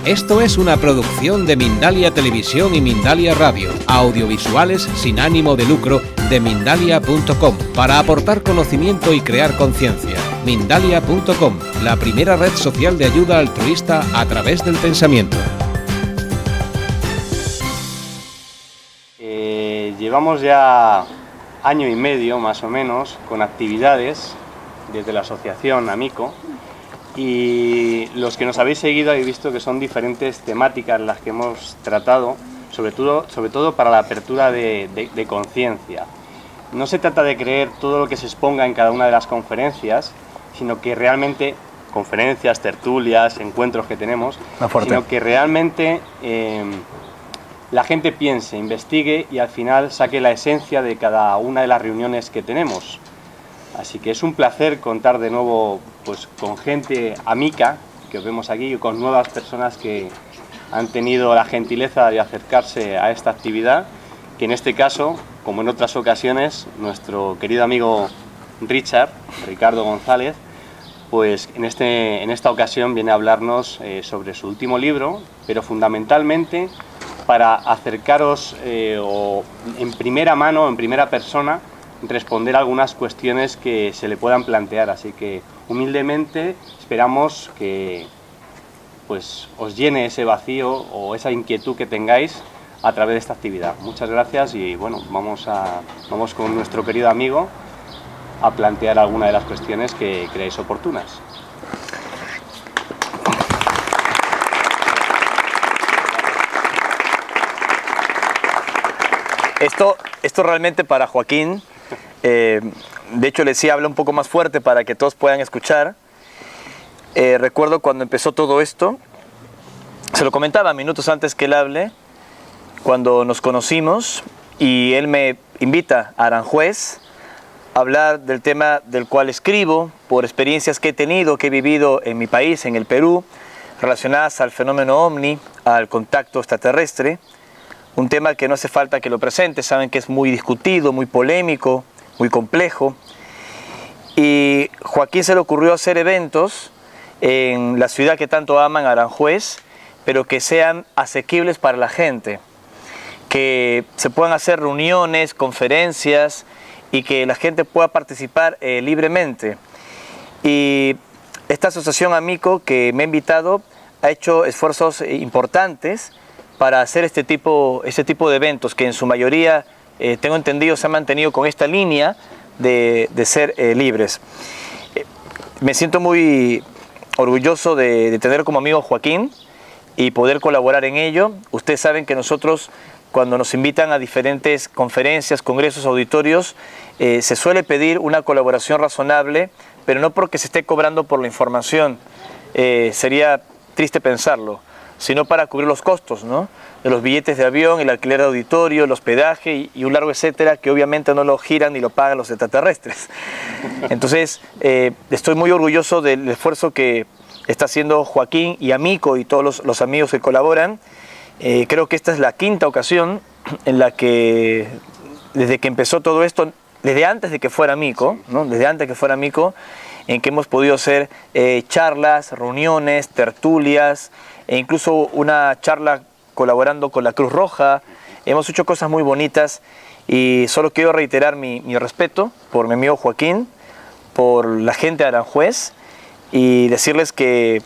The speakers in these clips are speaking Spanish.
Esto es una producción de Mindalia Televisión y Mindalia Radio, audiovisuales sin ánimo de lucro de Mindalia.com, para aportar conocimiento y crear conciencia. Mindalia.com, la primera red social de ayuda altruista a través del pensamiento. Llevamos ya año y medio más o menos con actividades desde la asociación Amico, y los que nos habéis seguido habéis visto que son diferentes temáticas las que hemos tratado, sobre todo para la apertura de conciencia. No se trata de creer todo lo que se exponga en cada una de las conferencias, sino que realmente, conferencias, tertulias, encuentros que tenemos, sino que realmente la gente piense, investigue y al final saque la esencia de cada una de las reuniones que tenemos. Así que es un placer contar de nuevo pues con gente amica que os vemos aquí y con nuevas personas que han tenido la gentileza de acercarse a esta actividad, que en este caso, como en otras ocasiones, nuestro querido amigo Ricardo González, pues en esta ocasión viene a hablarnos sobre su último libro, pero fundamentalmente para acercaros o en primera mano, en primera persona, responder algunas cuestiones que se le puedan plantear. Así que humildemente esperamos que pues os llene ese vacío o esa inquietud que tengáis a través de esta actividad. Muchas gracias y bueno, vamos con nuestro querido amigo a plantear alguna de las cuestiones que creáis oportunas. Esto realmente para Joaquín, de hecho le decía, habla un poco más fuerte para que todos puedan escuchar. Recuerdo cuando empezó todo esto, se lo comentaba minutos antes que él hable, cuando nos conocimos y él me invita a Aranjuez a hablar del tema del cual escribo, por experiencias que he tenido, que he vivido en mi país, en el Perú, relacionadas al fenómeno OVNI, al contacto extraterrestre. Un tema que no hace falta que lo presente, saben que es muy discutido, muy polémico, muy complejo. Y Joaquín se le ocurrió hacer eventos en la ciudad que tanto aman, Aranjuez, pero que sean asequibles para la gente, que se puedan hacer reuniones, conferencias y que la gente pueda participar libremente. Y esta asociación Amico que me ha invitado ha hecho esfuerzos importantes para hacer este tipo de eventos, que en su mayoría, tengo entendido, se han mantenido con esta línea de ser libres. Me siento muy orgulloso de tener como amigo a Joaquín y poder colaborar en ello. Ustedes saben que nosotros, cuando nos invitan a diferentes conferencias, congresos, auditorios, se suele pedir una colaboración razonable, pero no porque se esté cobrando por la información, sería triste pensarlo, sino para cubrir los costos, ¿no?, de los billetes de avión, el alquiler de auditorio, el hospedaje y un largo etcétera, que obviamente no lo giran ni lo pagan los extraterrestres. Entonces, estoy muy orgulloso del esfuerzo que está haciendo Joaquín y Amico y todos los amigos que colaboran. Creo que esta es la quinta ocasión en la que, desde que empezó todo esto, desde antes de que fuera Amico, ¿no?, desde antes de que fuera Amico, en que hemos podido hacer charlas, reuniones, tertulias, e incluso una charla colaborando con la Cruz Roja. Hemos hecho cosas muy bonitas y solo quiero reiterar mi respeto por mi amigo Joaquín, por la gente de Aranjuez, y decirles que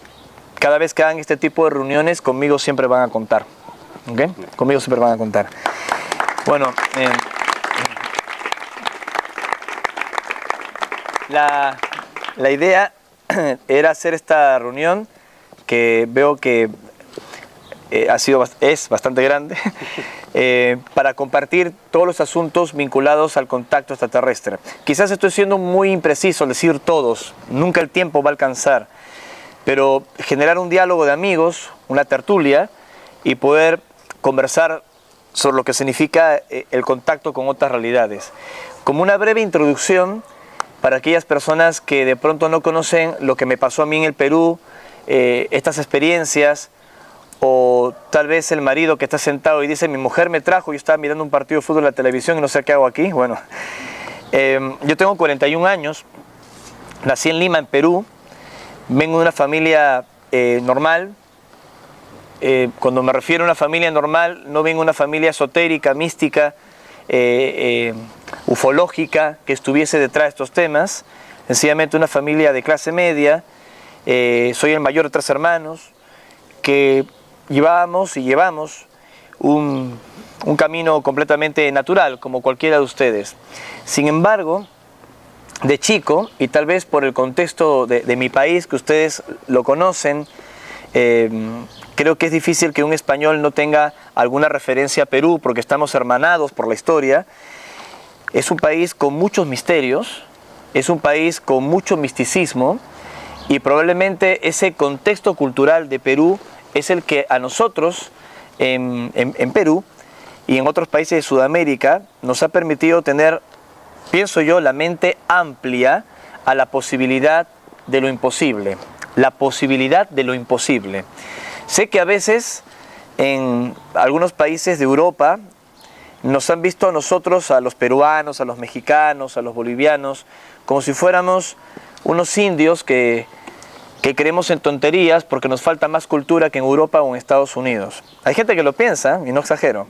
cada vez que hagan este tipo de reuniones, conmigo siempre van a contar. ¿Okay? Conmigo siempre van a contar. Bueno, la idea era hacer esta reunión, que veo que es bastante grande, para compartir todos los asuntos vinculados al contacto extraterrestre. Quizás estoy siendo muy impreciso al decir todos, nunca el tiempo va a alcanzar, pero generar un diálogo de amigos, una tertulia, y poder conversar sobre lo que significa el contacto con otras realidades. Como una breve introducción para aquellas personas que de pronto no conocen lo que me pasó a mí en el Perú, estas experiencias, o tal vez el marido que está sentado y dice, mi mujer me trajo, yo estaba mirando un partido de fútbol en la televisión y no sé qué hago aquí. Bueno, yo tengo 41 años, nací en Lima, en Perú, vengo de una familia normal, cuando me refiero a una familia normal, no vengo una familia esotérica, mística, ufológica, que estuviese detrás de estos temas. Sencillamente una familia de clase media. Soy el mayor de 3 hermanos, que llevábamos y llevamos un camino completamente natural, como cualquiera de ustedes. Sin embargo, de chico, y tal vez por el contexto de mi país, que ustedes lo conocen, creo que es difícil que un español no tenga alguna referencia a Perú, porque estamos hermanados por la historia. Es un país con muchos misterios, es un país con mucho misticismo, y probablemente ese contexto cultural de Perú es el que a nosotros, en Perú y en otros países de Sudamérica, nos ha permitido tener, pienso yo, la mente amplia a la posibilidad de lo imposible. La posibilidad de lo imposible. Sé que a veces en algunos países de Europa nos han visto a nosotros, a los peruanos, a los mexicanos, a los bolivianos, como si fuéramos unos indios que creemos en tonterías porque nos falta más cultura que en Europa o en Estados Unidos. Hay gente que lo piensa, y no exagero.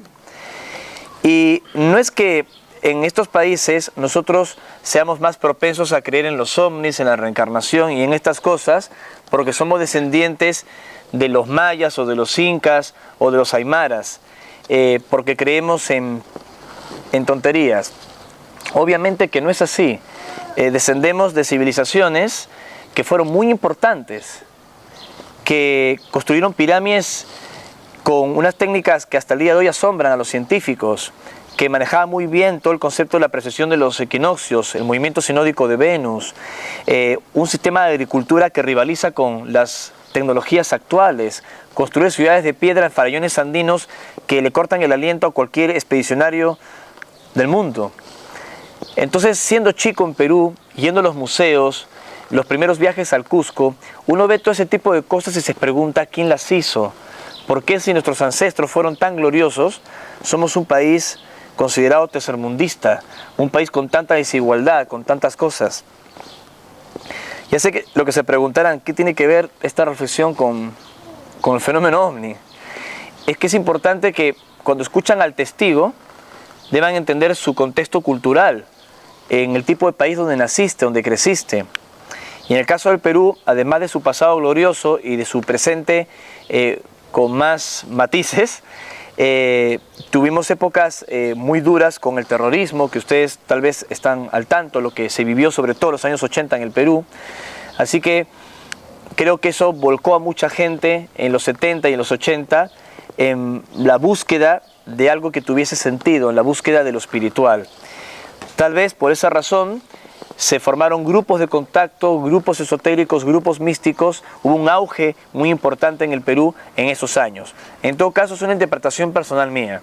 Y no es que en estos países nosotros seamos más propensos a creer en los ovnis, en la reencarnación y en estas cosas, porque somos descendientes de los mayas o de los incas o de los aymaras, porque creemos en tonterías. Obviamente que no es así. Descendemos de civilizaciones que fueron muy importantes, que construyeron pirámides con unas técnicas que hasta el día de hoy asombran a los científicos, que manejaba muy bien todo el concepto de la precesión de los equinoccios, el movimiento sinódico de Venus, un sistema de agricultura que rivaliza con las tecnologías actuales, construir ciudades de piedra en farallones andinos que le cortan el aliento a cualquier expedicionario del mundo. Entonces, siendo chico en Perú, yendo a los museos, los primeros viajes al Cusco, uno ve todo ese tipo de cosas y se pregunta quién las hizo. ¿Por qué, si nuestros ancestros fueron tan gloriosos, somos un país considerado tercermundista, un país con tanta desigualdad, con tantas cosas? Ya sé que lo que se preguntarán, ¿qué tiene que ver esta reflexión con el fenómeno ovni? Es que es importante que cuando escuchan al testigo deban entender su contexto cultural, en el tipo de país donde naciste, donde creciste. Y en el caso del Perú, además de su pasado glorioso y de su presente con más matices, tuvimos épocas muy duras con el terrorismo, que ustedes tal vez están al tanto, lo que se vivió sobre todo en los años 80 en el Perú. Así que creo que eso volcó a mucha gente en los 70 y en los 80 en la búsqueda de algo que tuviese sentido, en la búsqueda de lo espiritual. Tal vez por esa razón se formaron grupos de contacto, grupos esotéricos, grupos místicos. Hubo un auge muy importante en el Perú en esos años. En todo caso, es una interpretación personal mía.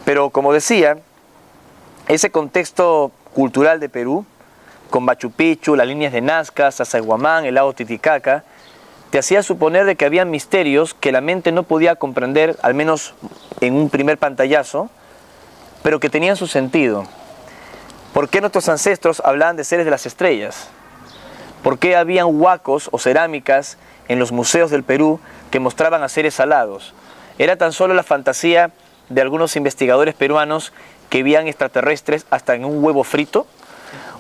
Pero como decía, ese contexto cultural de Perú, con Machu Picchu, las líneas de Nazca, Sacsayhuamán, el lago Titicaca, te hacía suponer de que había misterios que la mente no podía comprender, al menos en un primer pantallazo, pero que tenían su sentido. ¿Por qué nuestros ancestros hablaban de seres de las estrellas? ¿Por qué habían huacos o cerámicas en los museos del Perú que mostraban a seres alados? ¿Era tan solo la fantasía de algunos investigadores peruanos que veían extraterrestres hasta en un huevo frito?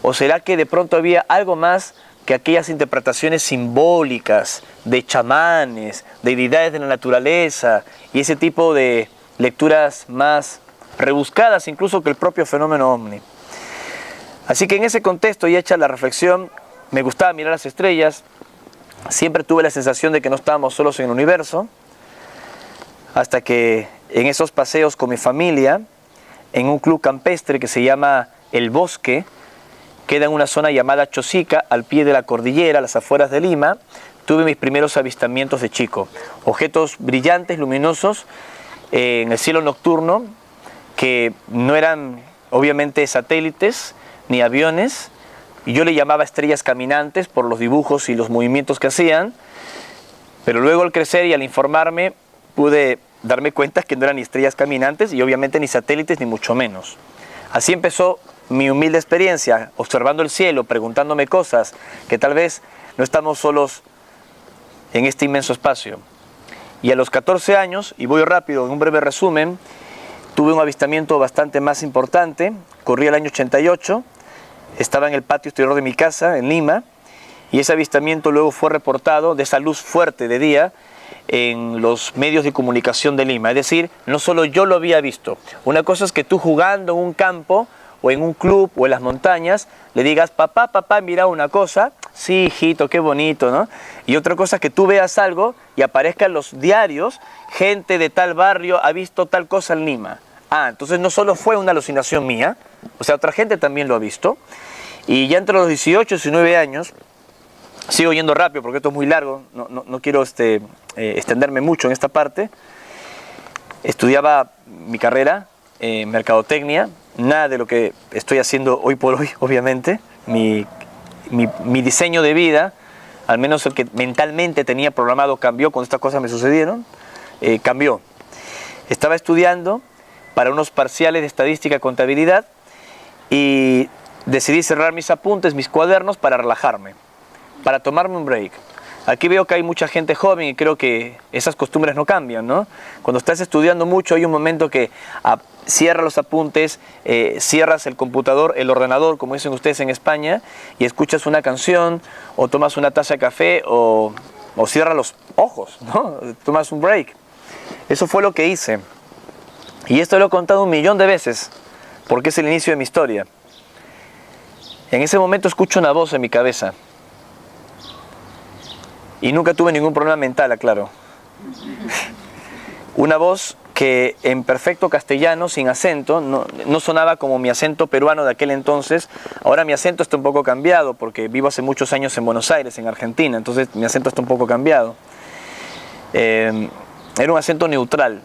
¿O será que de pronto había algo más que aquellas interpretaciones simbólicas de chamanes, de deidades de la naturaleza y ese tipo de lecturas más rebuscadas incluso que el propio fenómeno ovni? Así que en ese contexto, y hecha la reflexión, me gustaba mirar las estrellas, siempre tuve la sensación de que no estábamos solos en el universo, hasta que en esos paseos con mi familia, en un club campestre que se llama El Bosque, queda en una zona llamada Chosica, al pie de la cordillera, a las afueras de Lima, tuve mis primeros avistamientos de chico. Objetos brillantes, luminosos, en el cielo nocturno, que no eran obviamente satélites, ni aviones, y yo le llamaba estrellas caminantes por los dibujos y los movimientos que hacían, pero luego al crecer y al informarme pude darme cuenta que no eran ni estrellas caminantes y obviamente ni satélites ni mucho menos. Así empezó mi humilde experiencia, observando el cielo, preguntándome cosas que tal vez no estamos solos en este inmenso espacio. Y a los 14 años, y voy rápido, en un breve resumen, tuve un avistamiento bastante más importante. Corría el año 88, estaba en el patio exterior de mi casa, en Lima, y ese avistamiento luego fue reportado de esa luz fuerte de día en los medios de comunicación de Lima. Es decir, no solo yo lo había visto. Una cosa es que tú jugando en un campo o en un club o en las montañas le digas, papá, papá, mira una cosa, sí, hijito, qué bonito, ¿no? Y otra cosa es que tú veas algo y aparezca en los diarios, gente de tal barrio ha visto tal cosa en Lima. Ah, entonces no solo fue una alucinación mía, o sea, otra gente también lo ha visto. Y ya entre los 18 y 19 años, sigo yendo rápido porque esto es muy largo, no quiero extenderme mucho en esta parte. Estudiaba mi carrera en mercadotecnia, nada de lo que estoy haciendo hoy por hoy, obviamente. Mi diseño de vida, al menos el que mentalmente tenía programado, cambió cuando estas cosas me sucedieron, cambió. Estaba estudiando para unos parciales de estadística y contabilidad y decidí cerrar mis apuntes, mis cuadernos para relajarme, para tomarme un break. Aquí veo que hay mucha gente joven y creo que esas costumbres no cambian, ¿no? Cuando estás estudiando mucho hay un momento que cierras los apuntes, cierras el computador, el ordenador, como dicen ustedes en España, y escuchas una canción, o tomas una taza de café, o cierras los ojos, ¿no? Tomas un break. Eso fue lo que hice. Y esto lo he contado 1.000.000 de veces, porque es el inicio de mi historia. En ese momento escucho una voz en mi cabeza. Y nunca tuve ningún problema mental, aclaro. Una voz que en perfecto castellano, sin acento, no sonaba como mi acento peruano de aquel entonces. Ahora mi acento está un poco cambiado, porque vivo hace muchos años en Buenos Aires, en Argentina, entonces mi acento está un poco cambiado. Era un acento neutral.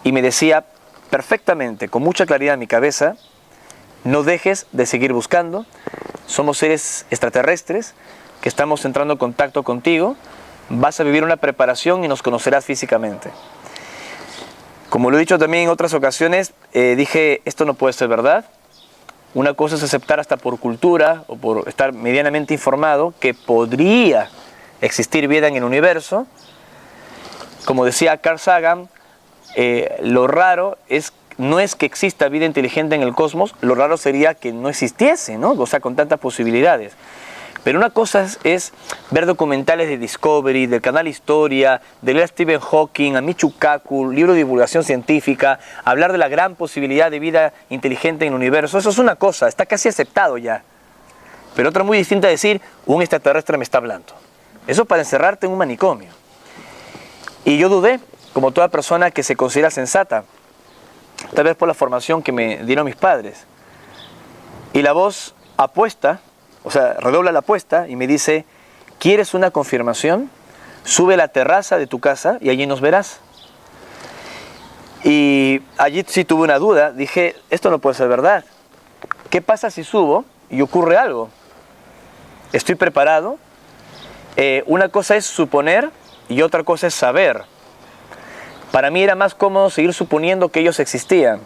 Y me decía perfectamente, con mucha claridad en mi cabeza, no dejes de seguir buscando, somos seres extraterrestres que estamos entrando en contacto contigo, vas a vivir una preparación y nos conocerás físicamente. Como lo he dicho también en otras ocasiones, dije, esto no puede ser verdad. Una cosa es aceptar hasta por cultura o por estar medianamente informado que podría existir vida en el universo. Como decía Carl Sagan, lo raro no es que exista vida inteligente en el cosmos, lo raro sería que no existiese, ¿no? O sea, con tantas posibilidades. Pero una cosa es ver documentales de Discovery, del canal Historia, de leer a Stephen Hawking, a Michio Kaku, libro de divulgación científica, hablar de la gran posibilidad de vida inteligente en el universo. Eso es una cosa, está casi aceptado ya. Pero otra muy distinta es decir, un extraterrestre me está hablando. Eso para encerrarte en un manicomio. Y yo dudé, como toda persona que se considera sensata, tal vez por la formación que me dieron mis padres. Y la voz apuesta, o sea, redobla la apuesta y me dice, ¿quieres una confirmación? Sube a la terraza de tu casa y allí nos verás. Y allí sí tuve una duda, dije, esto no puede ser verdad. ¿Qué pasa si subo y ocurre algo? ¿Estoy preparado? Una cosa es suponer y otra cosa es saber. Para mí era más cómodo seguir suponiendo que ellos existían.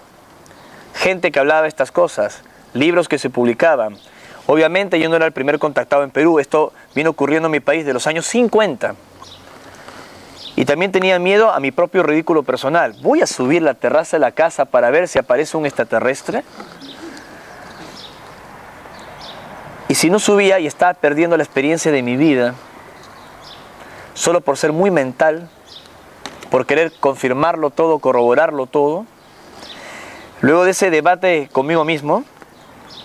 Gente que hablaba de estas cosas, libros que se publicaban. Obviamente yo no era el primer contactado en Perú, esto vino ocurriendo en mi país de los años 50. Y también tenía miedo a mi propio ridículo personal. ¿Voy a subir la terraza de la casa para ver si aparece un extraterrestre? Y si no subía y estaba perdiendo la experiencia de mi vida, solo por ser muy mental, por querer confirmarlo todo, corroborarlo todo, luego de ese debate conmigo mismo,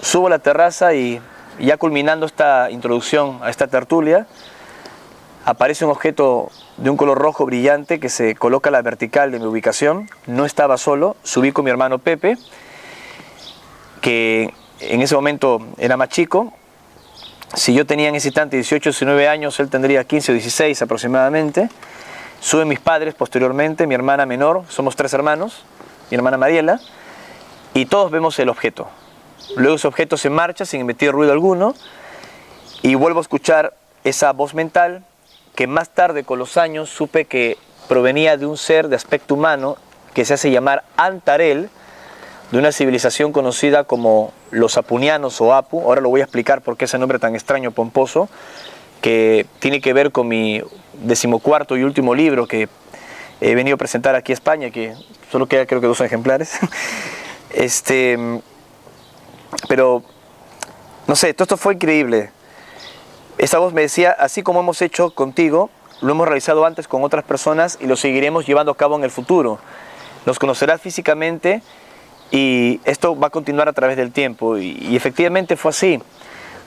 subo a la terraza y ya culminando esta introducción a esta tertulia, aparece un objeto de un color rojo brillante que se coloca a la vertical de mi ubicación. No estaba solo, subí con mi hermano Pepe, que en ese momento era más chico. Si yo tenía en ese instante 18 o 19 años, él tendría 15 o 16 aproximadamente. Suben mis padres posteriormente, mi hermana menor, somos 3 hermanos, mi hermana Mariela, y todos vemos el objeto. Luego ese objeto se marcha sin emitir ruido alguno y vuelvo a escuchar esa voz mental que más tarde con los años supe que provenía de un ser de aspecto humano que se hace llamar Antarel, de una civilización conocida como los apunianos o Apu. Ahora lo voy a explicar por qué ese nombre tan extraño, pomposo, que tiene que ver con mi 14º y último libro que he venido a presentar aquí a España, que solo queda creo que 2 ejemplares. Pero, no sé, todo esto fue increíble. Esta voz me decía, así como hemos hecho contigo, lo hemos realizado antes con otras personas y lo seguiremos llevando a cabo en el futuro. Los conocerás físicamente y esto va a continuar a través del tiempo. Y efectivamente fue así.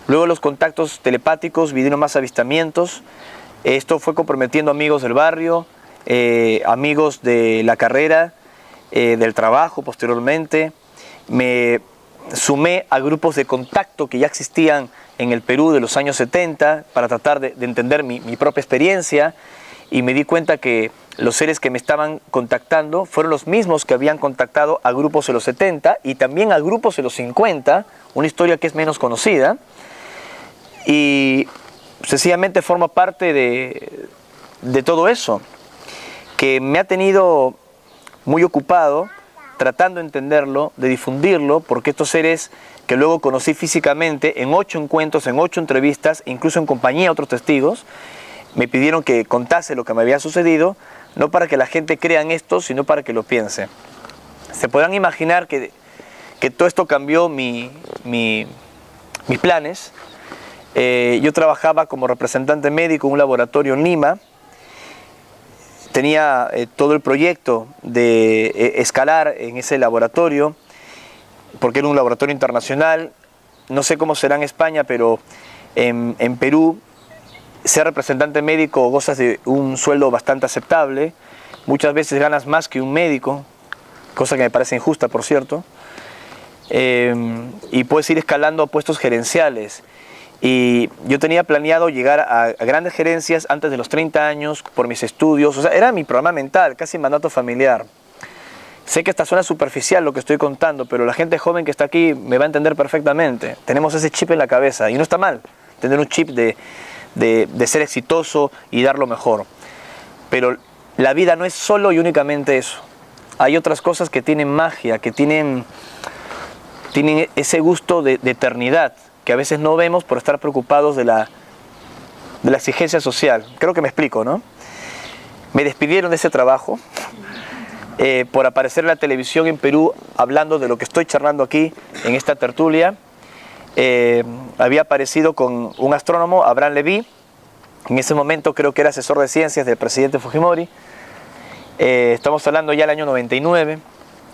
Luego los contactos telepáticos, vinieron más avistamientos. Esto fue comprometiendo amigos del barrio, amigos de la carrera, del trabajo posteriormente. Me sumé a grupos de contacto que ya existían en el Perú de los años 70 para tratar de entender mi propia experiencia, y me di cuenta que los seres que me estaban contactando fueron los mismos que habían contactado a grupos de los 70 y también a grupos de los 50, una historia que es menos conocida, y sencillamente forma parte de todo eso, que me ha tenido muy ocupado tratando de entenderlo, de difundirlo, porque estos seres que luego conocí físicamente en 8 encuentros, en 8 entrevistas, incluso en compañía de otros testigos, me pidieron que contase lo que me había sucedido, no para que la gente crea en esto, sino para que lo piense. Se podrán imaginar que todo esto cambió mis planes. Yo trabajaba como representante médico en un laboratorio en Lima. Tenía todo el proyecto de escalar en ese laboratorio, porque era un laboratorio internacional. No sé cómo será en España, pero en Perú, ser representante médico gozas de un sueldo bastante aceptable. Muchas veces ganas más que un médico, cosa que me parece injusta, por cierto. Y puedes ir escalando a puestos gerenciales. Y yo tenía planeado llegar a grandes gerencias antes de los 30 años por mis estudios. O sea, era mi programa mental, casi mandato familiar. Sé que esta suena superficial lo que estoy contando, pero la gente joven que está aquí me va a entender perfectamente. Tenemos ese chip en la cabeza y no está mal tener un chip de ser exitoso y dar lo mejor. Pero la vida no es solo y únicamente eso. Hay otras cosas que tienen magia, que tienen ese gusto de eternidad, que a veces no vemos por estar preocupados de la exigencia social. Creo que me explico, ¿no? Me despidieron de ese trabajo por aparecer en la televisión en Perú hablando de lo que estoy charlando aquí en esta tertulia. Había aparecido con un astrónomo, Abraham Levy. En ese momento creo que era asesor de ciencias del presidente Fujimori. Estamos hablando ya del año 99.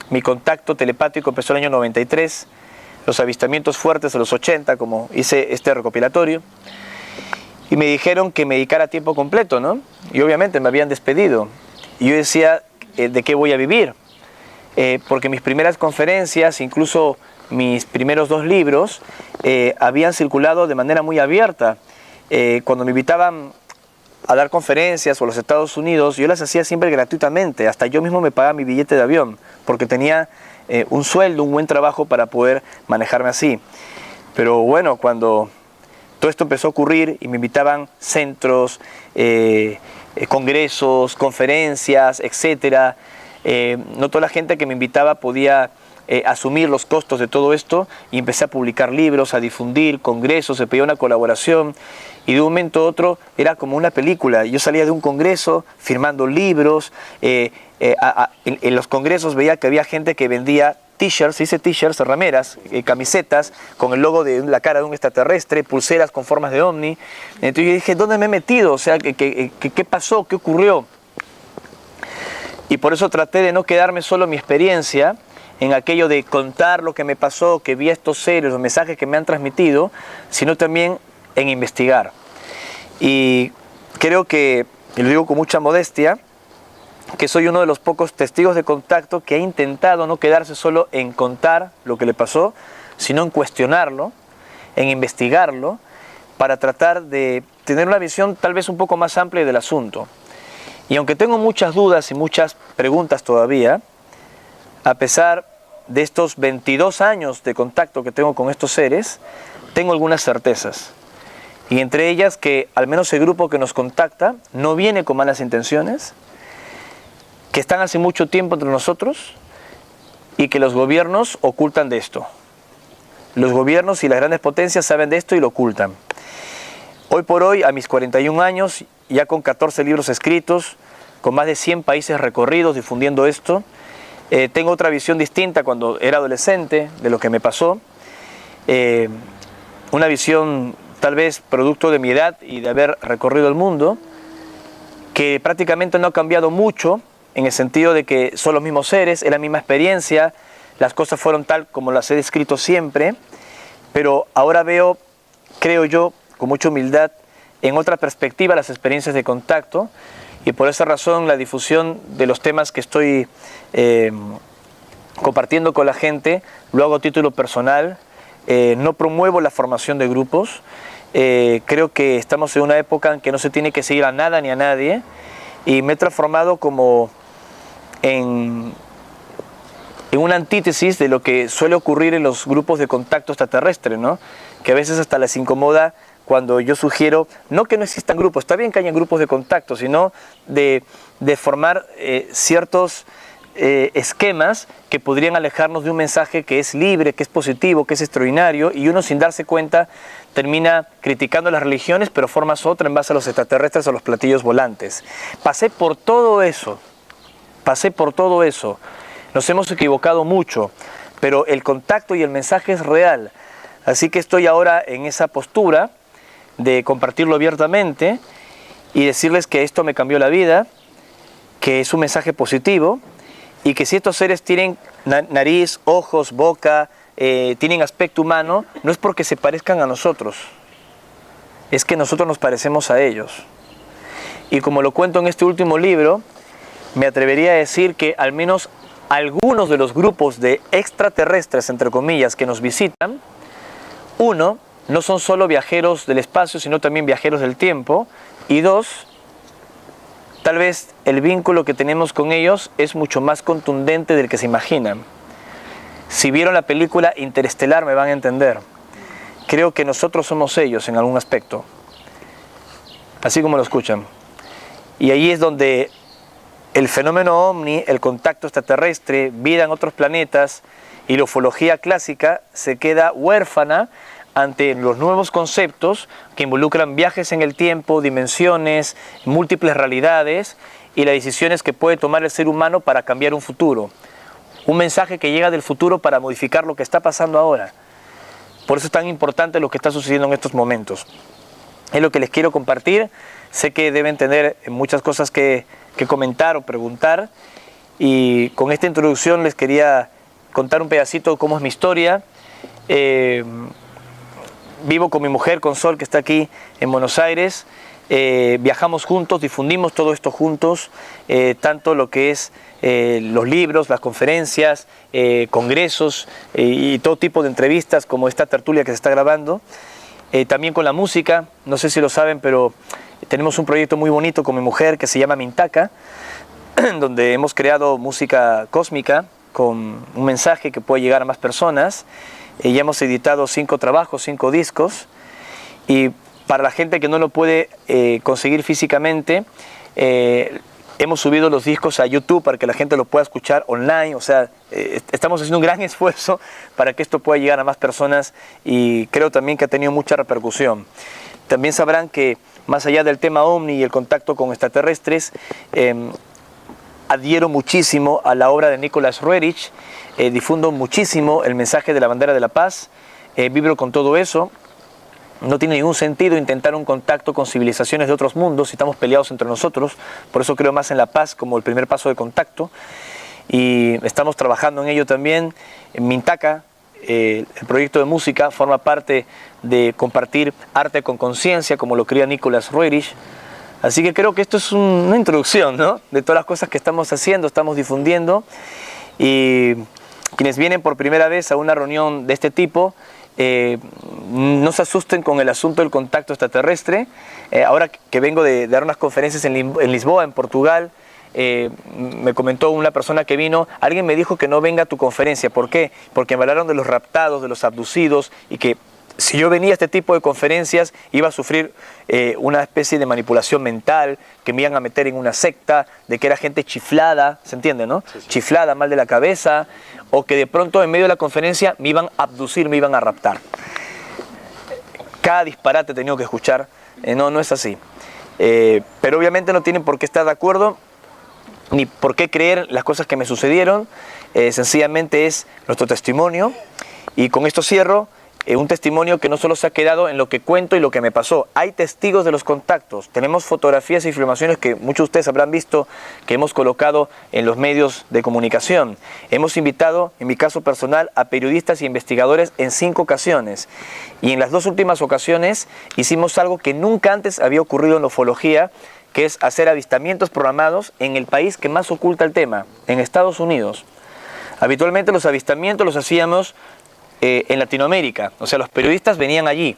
Mi contacto telepático empezó en el año 93. Los avistamientos fuertes de los 80, como hice este recopilatorio. Y me dijeron que me dedicara a tiempo completo, ¿no? Y obviamente me habían despedido. Y yo decía, ¿de qué voy a vivir? Porque mis primeras conferencias, incluso mis primeros 2 libros, habían circulado de manera muy abierta. Cuando me invitaban a dar conferencias o a los Estados Unidos, yo las hacía siempre gratuitamente. Hasta yo mismo me pagaba mi billete de avión, porque tenía un sueldo, un buen trabajo para poder manejarme así. Pero bueno, cuando todo esto empezó a ocurrir y me invitaban centros, congresos, conferencias, etcétera, no toda la gente que me invitaba podía asumir los costos de todo esto, y empecé a publicar libros, a difundir congresos, se pedía una colaboración, y de un momento a otro era como una película. Yo salía de un congreso firmando libros, en los congresos veía que había gente que vendía t-shirts, se dice t-shirts, rameras, camisetas con el logo de la cara de un extraterrestre, pulseras con formas de ovni. Entonces yo dije, ¿dónde me he metido? O sea, ¿qué pasó? ¿Qué ocurrió? Y por eso traté de no quedarme solo en mi experiencia, en aquello de contar lo que me pasó, que vi a estos seres, los mensajes que me han transmitido, sino también en investigar. Y creo que, y lo digo con mucha modestia, que soy uno de los pocos testigos de contacto que ha intentado no quedarse solo en contar lo que le pasó, sino en cuestionarlo, en investigarlo, para tratar de tener una visión tal vez un poco más amplia del asunto. Y aunque tengo muchas dudas y muchas preguntas todavía, a pesar de estos 22 años de contacto que tengo con estos seres, tengo algunas certezas. Y entre ellas que al menos el grupo que nos contacta no viene con malas intenciones, que están hace mucho tiempo entre nosotros y que los gobiernos ocultan de esto. Los gobiernos y las grandes potencias saben de esto y lo ocultan. Hoy por hoy, a mis 41 años, ya con 14 libros escritos, con más de 100 países recorridos difundiendo esto. Tengo otra visión distinta cuando era adolescente de lo que me pasó. Una visión tal vez producto de mi edad y de haber recorrido el mundo, que prácticamente no ha cambiado mucho, en el sentido de que son los mismos seres, es la misma experiencia, las cosas fueron tal como las he descrito siempre, pero ahora veo, creo yo, con mucha humildad, en otra perspectiva las experiencias de contacto, y por esa razón la difusión de los temas que estoy compartiendo con la gente lo hago a título personal. No promuevo la formación de grupos. Creo que estamos en una época en que no se tiene que seguir a nada ni a nadie, y me he transformado como en una antítesis de lo que suele ocurrir en los grupos de contacto extraterrestre, ¿no? Que a veces hasta les incomoda cuando yo sugiero, no que no existan grupos, está bien que hayan grupos de contacto, sino de formar ciertos esquemas que podrían alejarnos de un mensaje que es libre, que es positivo, que es extraordinario, y uno sin darse cuenta termina criticando las religiones, pero formas otra en base a los extraterrestres o los platillos volantes. Pasé por todo eso, nos hemos equivocado mucho, pero el contacto y el mensaje es real, así que estoy ahora en esa postura de compartirlo abiertamente y decirles que esto me cambió la vida, que es un mensaje positivo, y que si estos seres tienen nariz, ojos, boca, tienen aspecto humano, no es porque se parezcan a nosotros, es que nosotros nos parecemos a ellos. Y como lo cuento en este último libro, me atrevería a decir que al menos algunos de los grupos de extraterrestres, entre comillas, que nos visitan, uno, no son solo viajeros del espacio, sino también viajeros del tiempo, y dos, tal vez el vínculo que tenemos con ellos es mucho más contundente del que se imaginan. Si vieron la película Interestelar me van a entender. Creo que nosotros somos ellos en algún aspecto, así como lo escuchan. Y ahí es donde el fenómeno ovni, el contacto extraterrestre, vida en otros planetas y la ufología clásica se queda huérfana ante los nuevos conceptos que involucran viajes en el tiempo, dimensiones, múltiples realidades y las decisiones que puede tomar el ser humano para cambiar un futuro. Un mensaje que llega del futuro para modificar lo que está pasando ahora. Por eso es tan importante lo que está sucediendo en estos momentos. Es lo que les quiero compartir. Sé que deben tener muchas cosas que comentar o preguntar, y con esta introducción les quería contar un pedacito de cómo es mi historia. Vivo con mi mujer, con Sol, que está aquí en Buenos Aires. Viajamos juntos, difundimos todo esto juntos, tanto lo que es los libros, las conferencias, congresos y todo tipo de entrevistas como esta tertulia que se está grabando. También con la música, no sé si lo saben, pero tenemos un proyecto muy bonito con mi mujer que se llama Mintaka, donde hemos creado música cósmica con un mensaje que puede llegar a más personas. Ya hemos editado 5 trabajos, 5 discos, y para la gente que no lo puede conseguir físicamente, hemos subido los discos a YouTube para que la gente lo pueda escuchar online. O sea, estamos haciendo un gran esfuerzo para que esto pueda llegar a más personas, y creo también que ha tenido mucha repercusión. También sabrán que más allá del tema ovni y el contacto con extraterrestres, adhiero muchísimo a la obra de Nicholas Roerich, difundo muchísimo el mensaje de la bandera de la paz, vibro con todo eso. No tiene ningún sentido intentar un contacto con civilizaciones de otros mundos si estamos peleados entre nosotros. Por eso creo más en la paz como el primer paso de contacto, y estamos trabajando en ello también. En Mintaka, el proyecto de música, forma parte de compartir arte con conciencia, como lo crea Nicholas Roerich. Así que creo que esto es una introducción, ¿no?, de todas las cosas que estamos haciendo, estamos difundiendo. Y quienes vienen por primera vez a una reunión de este tipo, no se asusten con el asunto del contacto extraterrestre. Ahora que vengo de dar unas conferencias en Lisboa, en Portugal, me comentó una persona que vino, alguien me dijo que no venga a tu conferencia. ¿Por qué? Porque me hablaron de los raptados, de los abducidos, y que si yo venía a este tipo de conferencias iba a sufrir una especie de manipulación mental, que me iban a meter en una secta, de que era gente chiflada, ¿se entiende, no? Sí, sí. Chiflada, mal de la cabeza, o que de pronto en medio de la conferencia me iban a abducir, me iban a raptar. Cada disparate he tenido que escuchar. No es así. Pero obviamente no tienen por qué estar de acuerdo. ni por qué creer las cosas que me sucedieron, sencillamente es nuestro testimonio. Y con esto cierro, un testimonio que no solo se ha quedado en lo que cuento y lo que me pasó. Hay testigos de los contactos, tenemos fotografías y filmaciones que muchos de ustedes habrán visto que hemos colocado en los medios de comunicación. Hemos invitado, en mi caso personal, a periodistas y investigadores en 5 ocasiones. Y en las 2 últimas ocasiones hicimos algo que nunca antes había ocurrido en la ufología, que es hacer avistamientos programados en el país que más oculta el tema, en Estados Unidos. Habitualmente los avistamientos los hacíamos en Latinoamérica, o sea, los periodistas venían allí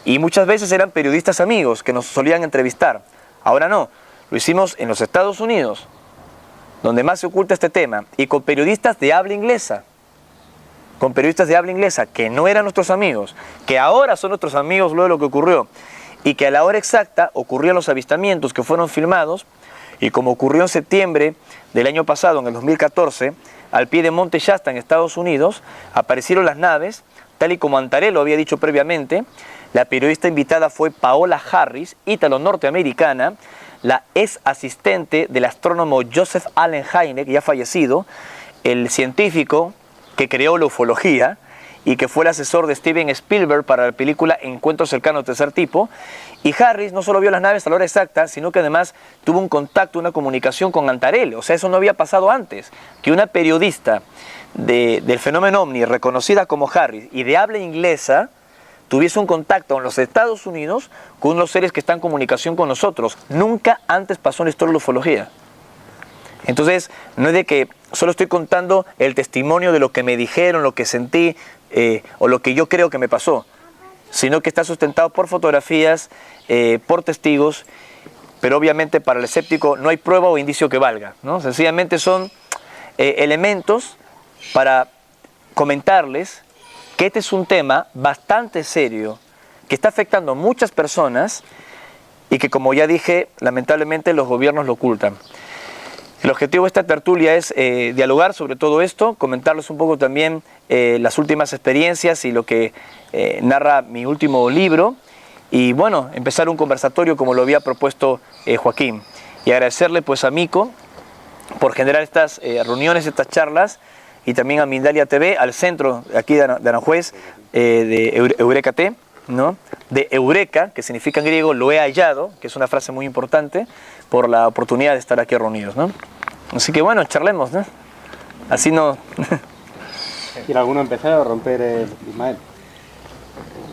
y muchas veces eran periodistas amigos que nos solían entrevistar. Ahora no, lo hicimos en los Estados Unidos, donde más se oculta este tema, y con periodistas de habla inglesa, que no eran nuestros amigos, que ahora son nuestros amigos luego de lo que ocurrió, y que a la hora exacta ocurrían los avistamientos que fueron filmados, y como ocurrió en septiembre del año pasado, en el 2014, al pie de Monte Shasta en Estados Unidos, aparecieron las naves, tal y como Antares lo había dicho previamente. La periodista invitada fue Paola Harris, ítalo-norteamericana, la ex asistente del astrónomo Joseph Allen Hynek, ya fallecido, el científico que creó la ufología y que fue el asesor de Steven Spielberg para la película Encuentro cercano tercer tipo. Y Harris no solo vio las naves a la hora exacta, sino que además tuvo un contacto, una comunicación con Antares. O sea, eso no había pasado antes, que una periodista del fenómeno OVNI, reconocida como Harris y de habla inglesa, tuviese un contacto en los Estados Unidos con unos seres que están en comunicación con nosotros. Nunca antes pasó en la historia de la ufología. Entonces, no es de que solo estoy contando el testimonio de lo que me dijeron, lo que sentí o lo que yo creo que me pasó, sino que está sustentado por fotografías, por testigos, pero obviamente para el escéptico no hay prueba o indicio que valga, ¿no? Sencillamente son elementos para comentarles que este es un tema bastante serio, que está afectando a muchas personas y que, como ya dije, lamentablemente los gobiernos lo ocultan. El objetivo de esta tertulia es dialogar sobre todo esto, comentarles un poco también las últimas experiencias y lo que narra mi último libro, y bueno, empezar un conversatorio como lo había propuesto Joaquín, y agradecerle pues a Mico por generar estas reuniones, estas charlas, y también a Mindalia TV, al centro aquí de Aranjuez, de Eureka T, ¿no? De Eureka, que significa en griego lo he hallado, que es una frase muy importante, por la oportunidad de estar aquí reunidos, ¿no? Así que bueno, charlemos, ¿no? Así no... ¿Quiere alguno empezar a romper, Ismael?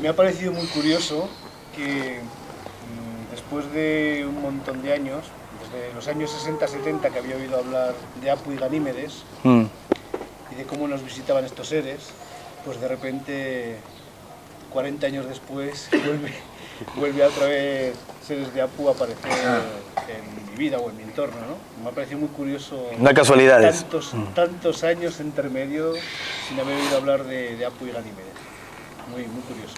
Me ha parecido muy curioso que después de un montón de años, desde los años 60-70 que había oído hablar de Apu y Ganímedes y de cómo nos visitaban estos seres, pues de repente, 40 años después, vuelve otra vez seres de Apu a aparecer en mi vida o en mi entorno, ¿no? Me ha parecido muy curioso. No hay casualidades. Tantos años entre medio sin haber oído hablar de Apu y Ganímedes. Muy curioso,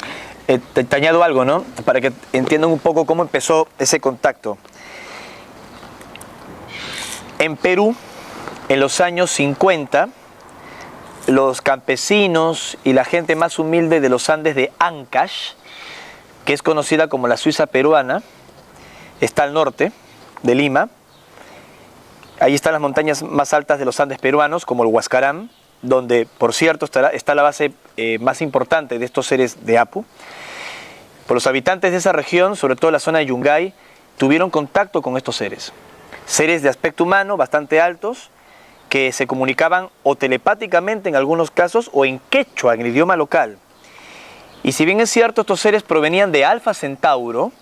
¿no? Te añado algo, ¿no? Para que entiendan un poco cómo empezó ese contacto. En Perú, en los años 50, los campesinos y la gente más humilde de los Andes de Ancash, que es conocida como la Suiza peruana, está al norte de Lima. Ahí están las montañas más altas de los Andes peruanos, como el Huascarán, donde, por cierto, está la base más importante de estos seres de Apu. Por los habitantes de esa región, sobre todo la zona de Yungay, tuvieron contacto con estos seres. Seres de aspecto humano, bastante altos, que se comunicaban o telepáticamente en algunos casos o en quechua, en el idioma local. Y si bien es cierto, estos seres provenían de Alfa Centauro,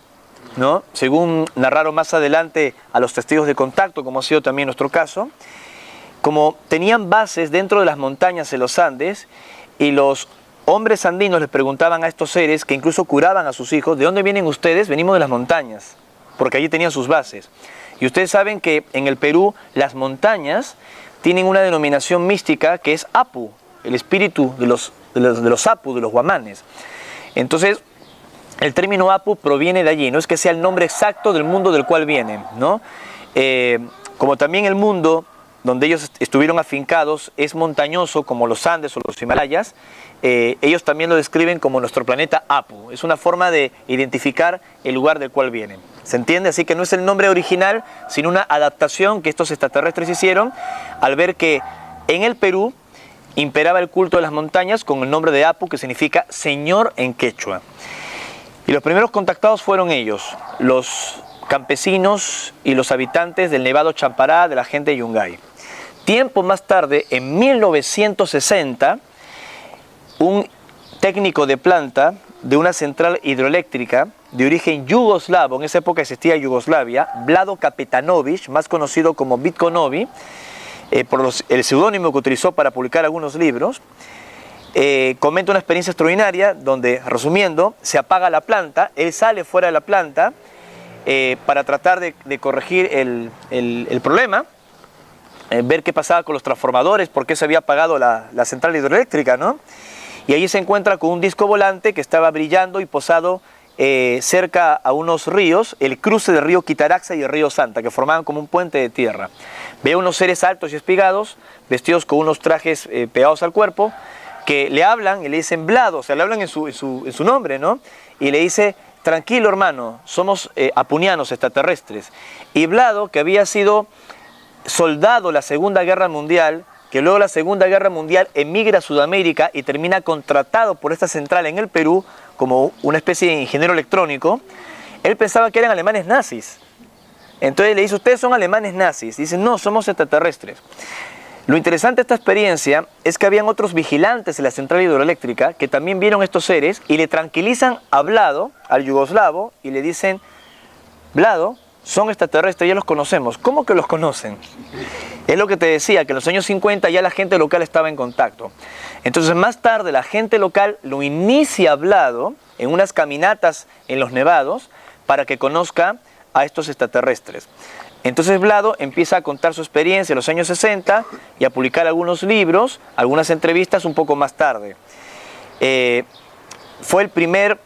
¿no? Según narraron más adelante a los testigos de contacto, como ha sido también nuestro caso, como tenían bases dentro de las montañas de los Andes, y los hombres andinos les preguntaban a estos seres, que incluso curaban a sus hijos, ¿de dónde vienen ustedes? Venimos de las montañas, porque allí tenían sus bases. Y ustedes saben que en el Perú las montañas tienen una denominación mística que es Apu, el espíritu de los Apu, de los guamanes. Entonces, el término Apu proviene de allí, no es que sea el nombre exacto del mundo del cual vienen, ¿no? Como también el mundo donde ellos estuvieron afincados es montañoso, como los Andes o los Himalayas, ellos también lo describen como nuestro planeta Apu. Es una forma de identificar el lugar del cual vienen. ¿Se entiende? Así que no es el nombre original, sino una adaptación que estos extraterrestres hicieron al ver que en el Perú imperaba el culto de las montañas con el nombre de Apu, que significa Señor en quechua. Y los primeros contactados fueron ellos, los campesinos y los habitantes del Nevado Champará, de la gente de Yungay. Tiempo más tarde, en 1960, un técnico de planta de una central hidroeléctrica de origen yugoslavo, en esa época existía Yugoslavia, Vlado Kapetanović, más conocido como Vitko Novi, por el seudónimo que utilizó para publicar algunos libros, comenta una experiencia extraordinaria donde, resumiendo, se apaga la planta, él sale fuera de la planta para tratar de corregir el problema, ver qué pasaba con los transformadores, por qué se había apagado la central hidroeléctrica, ¿no? Y allí se encuentra con un disco volante que estaba brillando y posado cerca a unos ríos, el cruce del río Quitaraxa y el río Santa, que formaban como un puente de tierra. Ve unos seres altos y espigados, vestidos con unos trajes pegados al cuerpo, que le hablan y le dicen Vlado, o sea, le hablan en su nombre, ¿no? Y le dice, tranquilo hermano, somos apunianos extraterrestres. Y Vlado, que había sido soldado en la Segunda Guerra Mundial, que luego de la Segunda Guerra Mundial emigra a Sudamérica y termina contratado por esta central en el Perú como una especie de ingeniero electrónico, él pensaba que eran alemanes nazis. Entonces le dice, ustedes son alemanes nazis. Y dicen, no, somos extraterrestres. Lo interesante de esta experiencia es que habían otros vigilantes en la central hidroeléctrica que también vieron estos seres y le tranquilizan a Vlado, al yugoslavo, y le dicen, Vlado, son extraterrestres, ya los conocemos. ¿Cómo que los conocen? Es lo que te decía, que en los años 50 ya la gente local estaba en contacto. Entonces más tarde la gente local lo inicia a Vlado en unas caminatas en los nevados para que conozca a estos extraterrestres. Entonces Vlado empieza a contar su experiencia en los años 60 y a publicar algunos libros, algunas entrevistas un poco más tarde. Fue el primer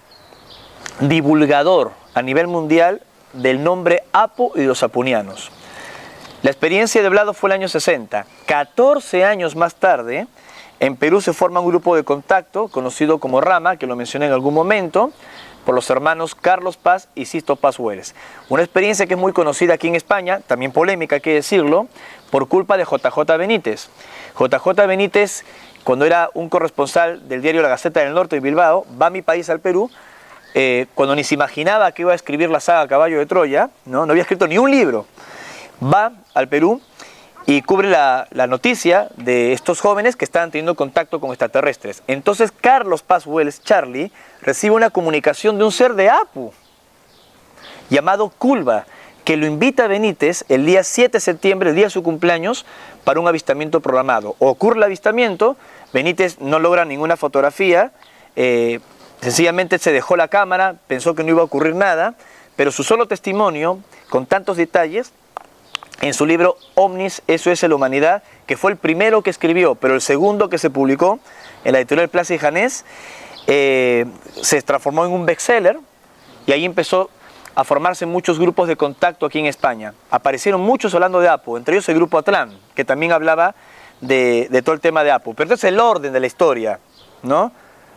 divulgador a nivel mundial del nombre Apu y los apunianos. La experiencia de Vlado fue el año 60. 14 años más tarde, en Perú se forma un grupo de contacto conocido como Rama, que lo mencioné en algún momento, por los hermanos Carlos Paz y Sisto Paz Hueres. Una experiencia que es muy conocida aquí en España, también polémica hay que decirlo, por culpa de JJ Benítez. JJ Benítez, cuando era un corresponsal del diario La Gaceta del Norte de Bilbao, va a mi país, al Perú, cuando ni se imaginaba que iba a escribir la saga Caballo de Troya, no había escrito ni un libro, va al Perú y cubre la noticia de estos jóvenes que estaban teniendo contacto con extraterrestres. Entonces Carlos Paz Wells, Charlie, recibe una comunicación de un ser de Apu, llamado Culba, que lo invita a Benítez el día 7 de septiembre, el día de su cumpleaños, para un avistamiento programado. Ocurre el avistamiento, Benítez no logra ninguna fotografía, sencillamente se dejó la cámara, pensó que no iba a ocurrir nada, pero su solo testimonio, con tantos detalles, en su libro Omnis, eso es la humanidad, que fue el primero que escribió, pero el segundo que se publicó en la editorial Plaza y Janés, se transformó en un bestseller y ahí empezó a formarse muchos grupos de contacto aquí en España. Aparecieron muchos hablando de Apu, entre ellos el grupo Atlán, que también hablaba de todo el tema de Apu. Pero este es el orden de la historia, ¿no?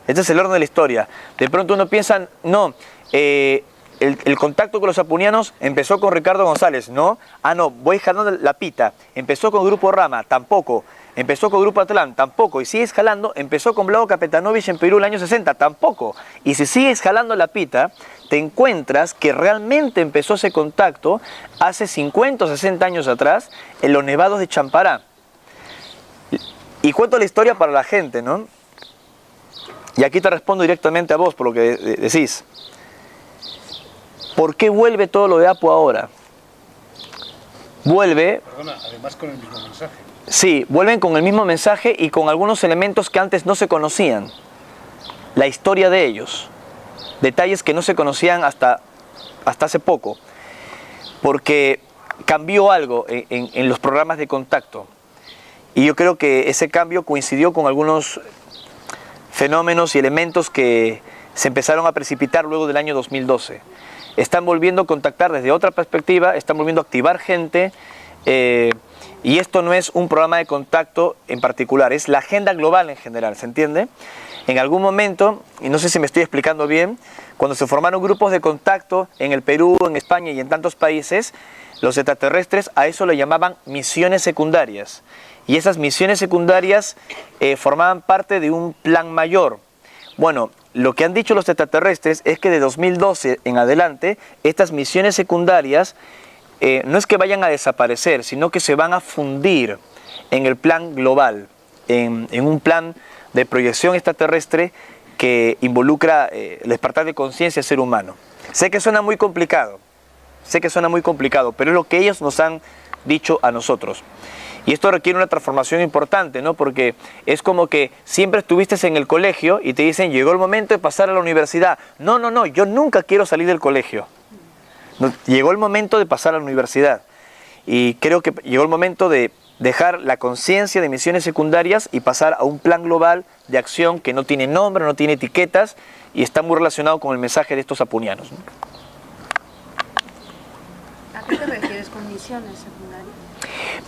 Este es el orden de la historia. De pronto uno piensa, no, el contacto con los apunianos empezó con Ricardo González, ¿no? Ah, no, voy jalando la pita. Empezó con Grupo Rama, tampoco. Empezó con Grupo Atlán, tampoco. Y sigues jalando, empezó con Vlado Kapetanović en Perú el año 60, tampoco. Y si sigues jalando la pita, te encuentras que realmente empezó ese contacto hace 50 o 60 años atrás en los nevados de Champará. Y cuento la historia para la gente, ¿no? Y aquí te respondo directamente a vos por lo que decís. ¿Por qué vuelve todo lo de Apu ahora? Vuelve... Perdona, además con el mismo mensaje. Sí, vuelven con el mismo mensaje y con algunos elementos que antes no se conocían. La historia de ellos. Detalles que no se conocían hasta hace poco. Porque cambió algo en los programas de contacto. Y yo creo que ese cambio coincidió con algunos fenómenos y elementos que se empezaron a precipitar luego del año 2012. Están volviendo a contactar desde otra perspectiva, están volviendo a activar gente, y esto no es un programa de contacto en particular, es la agenda global en general, ¿se entiende? En algún momento, y no sé si me estoy explicando bien, cuando se formaron grupos de contacto en el Perú, en España y en tantos países, los extraterrestres a eso le llamaban misiones secundarias. Y esas misiones secundarias formaban parte de un plan mayor. Bueno, lo que han dicho los extraterrestres es que de 2012 en adelante, estas misiones secundarias no es que vayan a desaparecer, sino que se van a fundir en el plan global, en un plan de proyección extraterrestre que involucra el despertar de conciencia del ser humano. Sé que suena muy complicado, pero es lo que ellos nos han dicho a nosotros. Y esto requiere una transformación importante, ¿no? Porque es como que siempre estuviste en el colegio y te dicen, llegó el momento de pasar a la universidad. No, yo nunca quiero salir del colegio. No, llegó el momento de pasar a la universidad. Y creo que llegó el momento de dejar la conciencia de misiones secundarias y pasar a un plan global de acción que no tiene nombre, no tiene etiquetas y está muy relacionado con el mensaje de estos apunianos, ¿no? ¿A qué te refieres con misiones secundarias?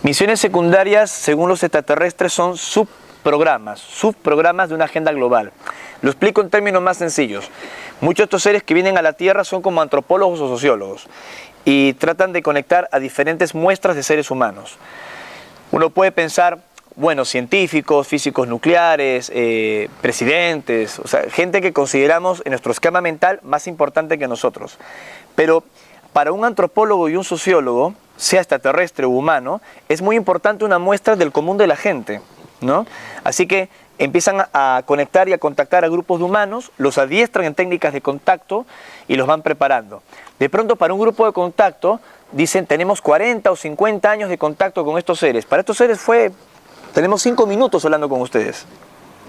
Misiones secundarias, según los extraterrestres, son subprogramas de una agenda global. Lo explico en términos más sencillos. Muchos de estos seres que vienen a la Tierra son como antropólogos o sociólogos y tratan de conectar a diferentes muestras de seres humanos. Uno puede pensar, bueno, científicos, físicos nucleares, presidentes, o sea, gente que consideramos en nuestro esquema mental más importante que nosotros. Pero para un antropólogo y un sociólogo, sea extraterrestre o humano, es muy importante una muestra del común de la gente, ¿no? Así que empiezan a conectar y a contactar a grupos de humanos, los adiestran en técnicas de contacto y los van preparando. De pronto, para un grupo de contacto, dicen, tenemos 40 o 50 años de contacto con estos seres. Para estos seres tenemos 5 minutos hablando con ustedes.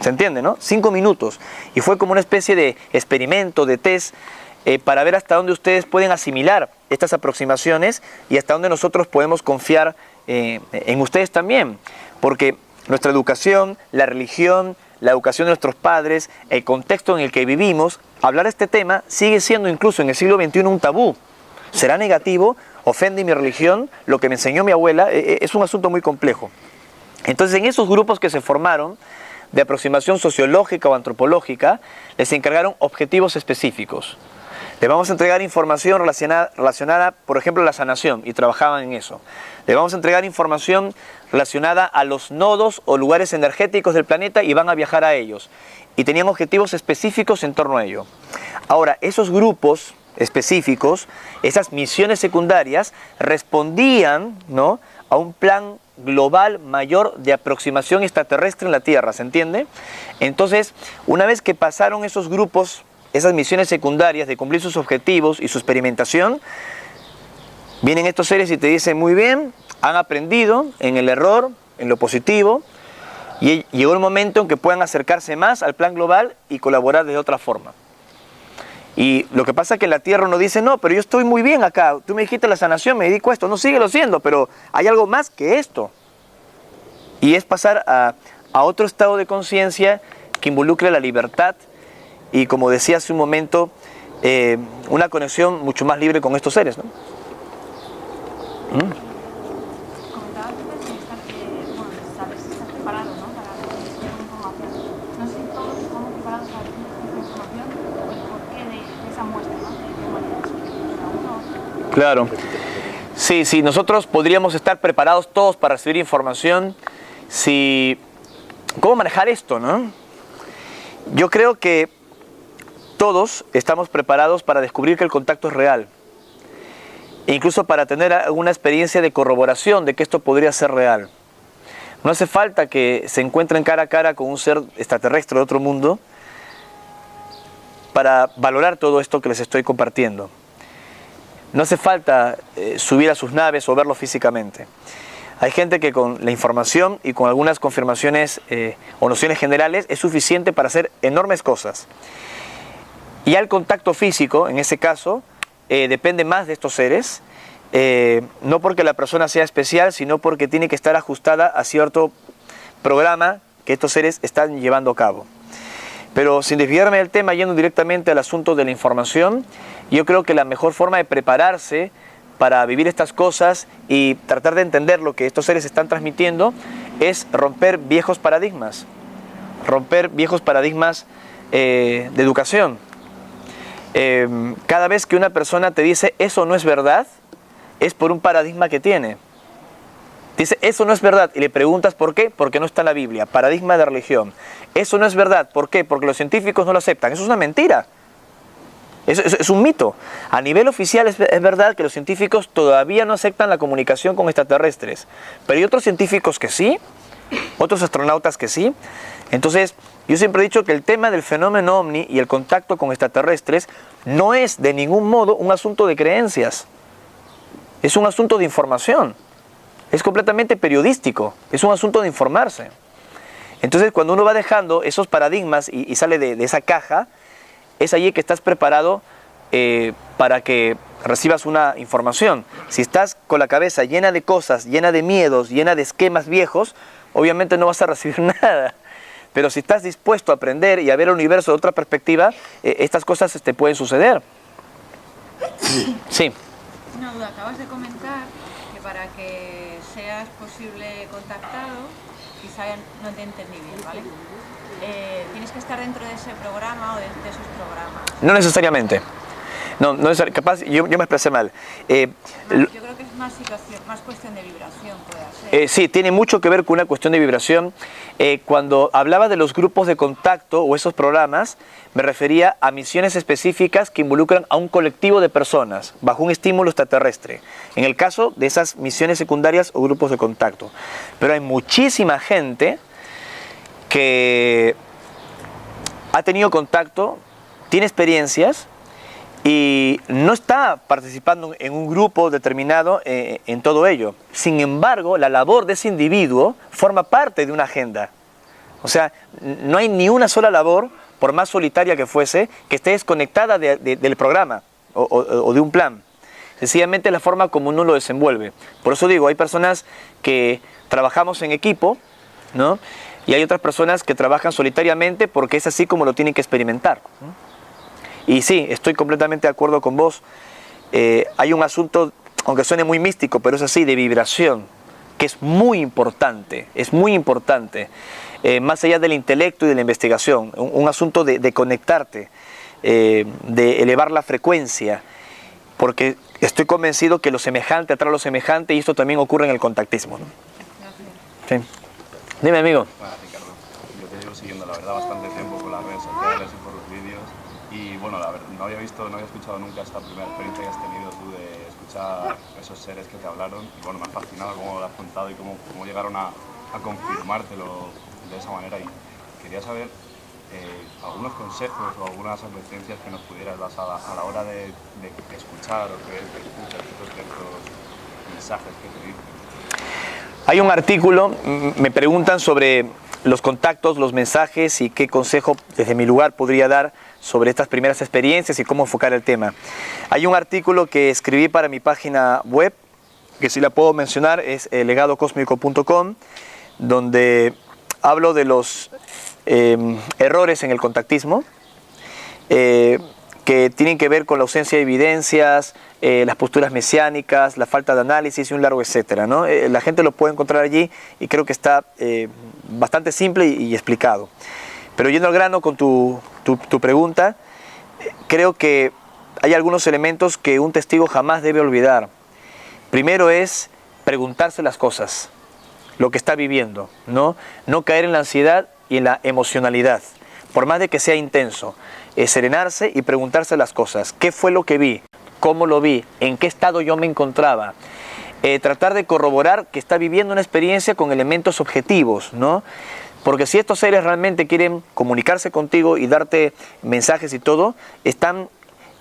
¿Se entiende, no? 5 minutos. Y fue como una especie de experimento, de test, para ver hasta dónde ustedes pueden asimilar estas aproximaciones y hasta dónde nosotros podemos confiar en ustedes también. Porque nuestra educación, la religión, la educación de nuestros padres, el contexto en el que vivimos, hablar de este tema sigue siendo incluso en el siglo XXI un tabú. ¿Será negativo? ¿Ofende mi religión? ¿Lo que me enseñó mi abuela? Es un asunto muy complejo. Entonces, en esos grupos que se formaron de aproximación sociológica o antropológica, les encargaron objetivos específicos. Les vamos a entregar información relacionada, por ejemplo, a la sanación, y trabajaban en eso. Les vamos a entregar información relacionada a los nodos o lugares energéticos del planeta y van a viajar a ellos. Y tenían objetivos específicos en torno a ello. Ahora, esos grupos específicos, esas misiones secundarias, respondían, ¿no?, a un plan global mayor de aproximación extraterrestre en la Tierra, ¿se entiende? Entonces, una vez que pasaron esos grupos, esas misiones secundarias de cumplir sus objetivos y su experimentación, vienen estos seres y te dicen, muy bien, han aprendido en el error, en lo positivo, y llegó el momento en que puedan acercarse más al plan global y colaborar de otra forma. Y lo que pasa es que la Tierra nos dice, no, pero yo estoy muy bien acá, tú me dijiste la sanación, me dedico a esto, no, síguelo siendo, pero hay algo más que esto. Y es pasar a otro estado de conciencia que involucre la libertad y, como decía hace un momento, una conexión mucho más libre con estos seres, ¿no? Comentabas antes que estás preparado, ¿no?, para recibir información. No sé si todos estamos preparados para recibir esta información o el porqué de esa muestra, ¿no?, de qué manera es uno. Claro. Sí, nosotros podríamos estar preparados todos para recibir información. ¿Cómo manejar esto, no? Yo creo que todos estamos preparados para descubrir que el contacto es real. E incluso para tener alguna experiencia de corroboración de que esto podría ser real. No hace falta que se encuentren cara a cara con un ser extraterrestre de otro mundo para valorar todo esto que les estoy compartiendo. No hace falta subir a sus naves o verlo físicamente. Hay gente que con la información y con algunas confirmaciones o nociones generales es suficiente para hacer enormes cosas. Y al contacto físico, en ese caso, depende más de estos seres, no porque la persona sea especial, sino porque tiene que estar ajustada a cierto programa que estos seres están llevando a cabo. Pero sin desviarme del tema, yendo directamente al asunto de la información, yo creo que la mejor forma de prepararse para vivir estas cosas y tratar de entender lo que estos seres están transmitiendo es romper viejos paradigmas de educación. cada vez que una persona te dice eso no es verdad, es por un paradigma que tiene. Dice, eso no es verdad, y le preguntas por qué, porque no está en la Biblia, paradigma de religión. Eso no es verdad, ¿por qué? Porque los científicos no lo aceptan. Eso es una mentira. Es un mito. A nivel oficial es verdad que los científicos todavía no aceptan la comunicación con extraterrestres, pero hay otros científicos que sí, otros astronautas que sí. Entonces, yo siempre he dicho que el tema del fenómeno ovni y el contacto con extraterrestres no es de ningún modo un asunto de creencias, es un asunto de información. Es completamente periodístico, es un asunto de informarse. Entonces, cuando uno va dejando esos paradigmas y sale de esa caja, es allí que estás preparado para que recibas una información. Si estás con la cabeza llena de cosas, llena de miedos, llena de esquemas viejos, obviamente no vas a recibir nada. Pero si estás dispuesto a aprender y a ver el universo de otra perspectiva, estas cosas te pueden suceder. Sí. Una duda, acabas de comentar que para que seas posible contactado, quizá no te entendí bien, ¿vale? Tienes que estar dentro de ese programa o de esos programas. No necesariamente. No es capaz, yo me expresé mal. Yo creo que es más situación, más cuestión de vibración, puede ser. Sí, tiene mucho que ver con una cuestión de vibración. Cuando hablaba de los grupos de contacto o esos programas, me refería a misiones específicas que involucran a un colectivo de personas bajo un estímulo extraterrestre. En el caso de esas misiones secundarias o grupos de contacto. Pero hay muchísima gente que ha tenido contacto, tiene experiencias y no está participando en un grupo determinado en todo ello. Sin embargo, la labor de ese individuo forma parte de una agenda. O sea, no hay ni una sola labor, por más solitaria que fuese, que esté desconectada del programa o de un plan. Sencillamente la forma como uno lo desenvuelve. Por eso digo, hay personas que trabajamos en equipo, ¿no? Y hay otras personas que trabajan solitariamente porque es así como lo tienen que experimentar, ¿no? Y sí, estoy completamente de acuerdo con vos. Hay un asunto, aunque suene muy místico, pero es así, de vibración, que es muy importante, más allá del intelecto y de la investigación, un asunto de conectarte, de elevar la frecuencia, porque estoy convencido que lo semejante atrae lo semejante y esto también ocurre en el contactismo, ¿no? Sí. Dime, amigo. Bueno, Ricardo, yo te llevo siguiendo la verdad bastante tiempo por las redes sociales y por los vídeos y bueno, la verdad, no había escuchado nunca esta primera experiencia que has tenido tú de escuchar esos seres que te hablaron y bueno, me ha fascinado cómo lo has contado y cómo llegaron a confirmártelo de esa manera y quería saber algunos consejos o algunas advertencias que nos pudieras dar a la hora de escuchar o creer que escuchas estos mensajes que te dicen. Hay un artículo, me preguntan sobre los contactos, los mensajes y qué consejo desde mi lugar podría dar sobre estas primeras experiencias y cómo enfocar el tema. Hay un artículo que escribí para mi página web, que si la puedo mencionar, es legadocosmico.com, donde hablo de los errores en el contactismo, que tienen que ver con la ausencia de evidencias, las posturas mesiánicas, la falta de análisis y un largo etcétera, ¿no? La gente lo puede encontrar allí y creo que está bastante simple y explicado. Pero yendo al grano con tu pregunta, creo que hay algunos elementos que un testigo jamás debe olvidar. Primero es preguntarse las cosas, lo que está viviendo, ¿no? No caer en la ansiedad y en la emocionalidad, por más de que sea intenso. Serenarse y preguntarse las cosas. ¿Qué fue lo que vi? ¿Cómo lo vi? ¿En qué estado yo me encontraba? Tratar de corroborar que está viviendo una experiencia con elementos objetivos, ¿no? Porque si estos seres realmente quieren comunicarse contigo y darte mensajes y todo, están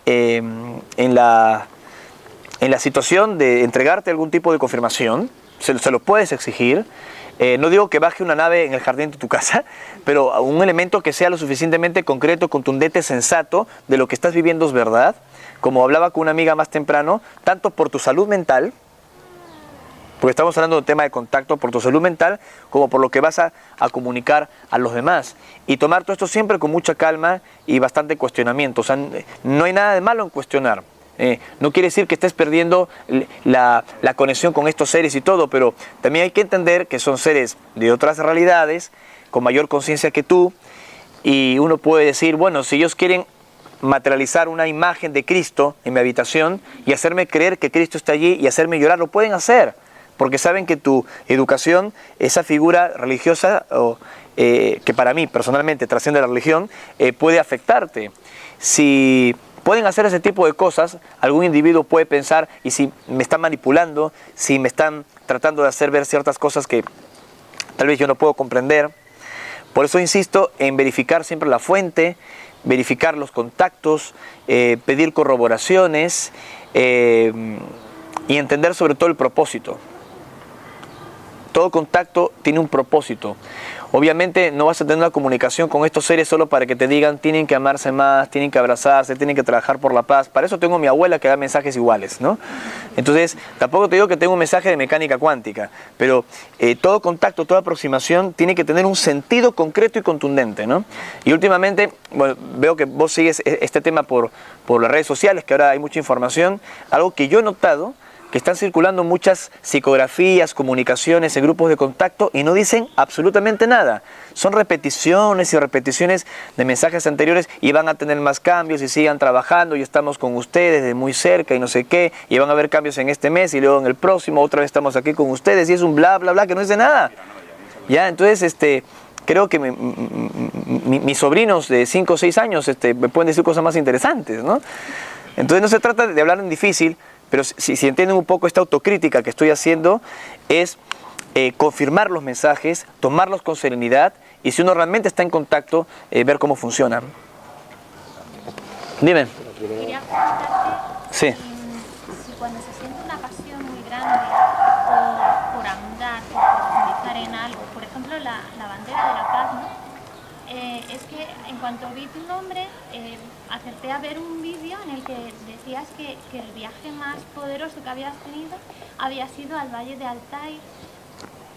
en la situación de entregarte algún tipo de confirmación, se lo puedes exigir. No digo que baje una nave en el jardín de tu casa, pero un elemento que sea lo suficientemente concreto, contundente, sensato de lo que estás viviendo es verdad. Como hablaba con una amiga más temprano, tanto por tu salud mental, porque estamos hablando de un tema de contacto, por tu salud mental, como por lo que vas a comunicar a los demás. Y tomar todo esto siempre con mucha calma y bastante cuestionamiento. O sea, no hay nada de malo en cuestionar. No quiere decir que estés perdiendo la conexión con estos seres y todo, pero también hay que entender que son seres de otras realidades, con mayor conciencia que tú, y uno puede decir, bueno, si ellos quieren materializar una imagen de Cristo en mi habitación y hacerme creer que Cristo está allí y hacerme llorar. Lo pueden hacer, porque saben que tu educación, esa figura religiosa, que para mí personalmente trasciende la religión, puede afectarte. Si pueden hacer ese tipo de cosas, algún individuo puede pensar, y si me están manipulando, si me están tratando de hacer ver ciertas cosas que tal vez yo no puedo comprender. Por eso insisto en verificar siempre la fuente, verificar los contactos, pedir corroboraciones y entender sobre todo el propósito. Todo contacto tiene un propósito. Obviamente no vas a tener una comunicación con estos seres solo para que te digan tienen que amarse más, tienen que abrazarse, tienen que trabajar por la paz. Para eso tengo a mi abuela que da mensajes iguales, ¿no? Entonces, tampoco te digo que tengo un mensaje de mecánica cuántica, pero todo contacto, toda aproximación tiene que tener un sentido concreto y contundente, ¿no? Y últimamente, bueno, veo que vos sigues este tema por las redes sociales, que ahora hay mucha información. Algo que yo he notado, que están circulando muchas psicografías, comunicaciones en grupos de contacto y no dicen absolutamente nada. Son repeticiones y repeticiones de mensajes anteriores y van a tener más cambios y sigan trabajando y estamos con ustedes de muy cerca y no sé qué y van a haber cambios en este mes y luego en el próximo otra vez estamos aquí con ustedes y es un bla bla bla que no dice nada. Ya, entonces creo que mis sobrinos de 5 o 6 años me pueden decir cosas más interesantes, ¿no? Entonces no se trata de hablar en difícil, pero si entienden un poco esta autocrítica que estoy haciendo, es confirmar los mensajes, tomarlos con serenidad y si uno realmente está en contacto, ver cómo funcionan. Dime. Quería preguntarte Sí. si cuando se siente una pasión muy grande por ahondar, por profundizar en algo, por ejemplo la bandera de la paz, ¿no? Es que en cuanto vi tu nombre, acerté a ver un vídeo en el que decías que el viaje más poderoso que habías tenido había sido al Valle de Altai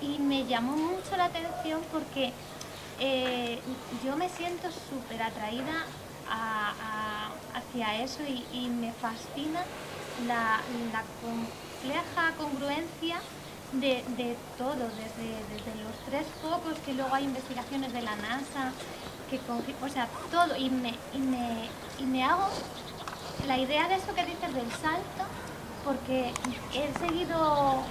y me llamó mucho la atención porque yo me siento súper atraída hacia eso y me fascina la compleja congruencia de todo, desde los 3 focos, que luego hay investigaciones de la NASA, o sea, todo, y me hago la idea de eso que dices del salto, porque he seguido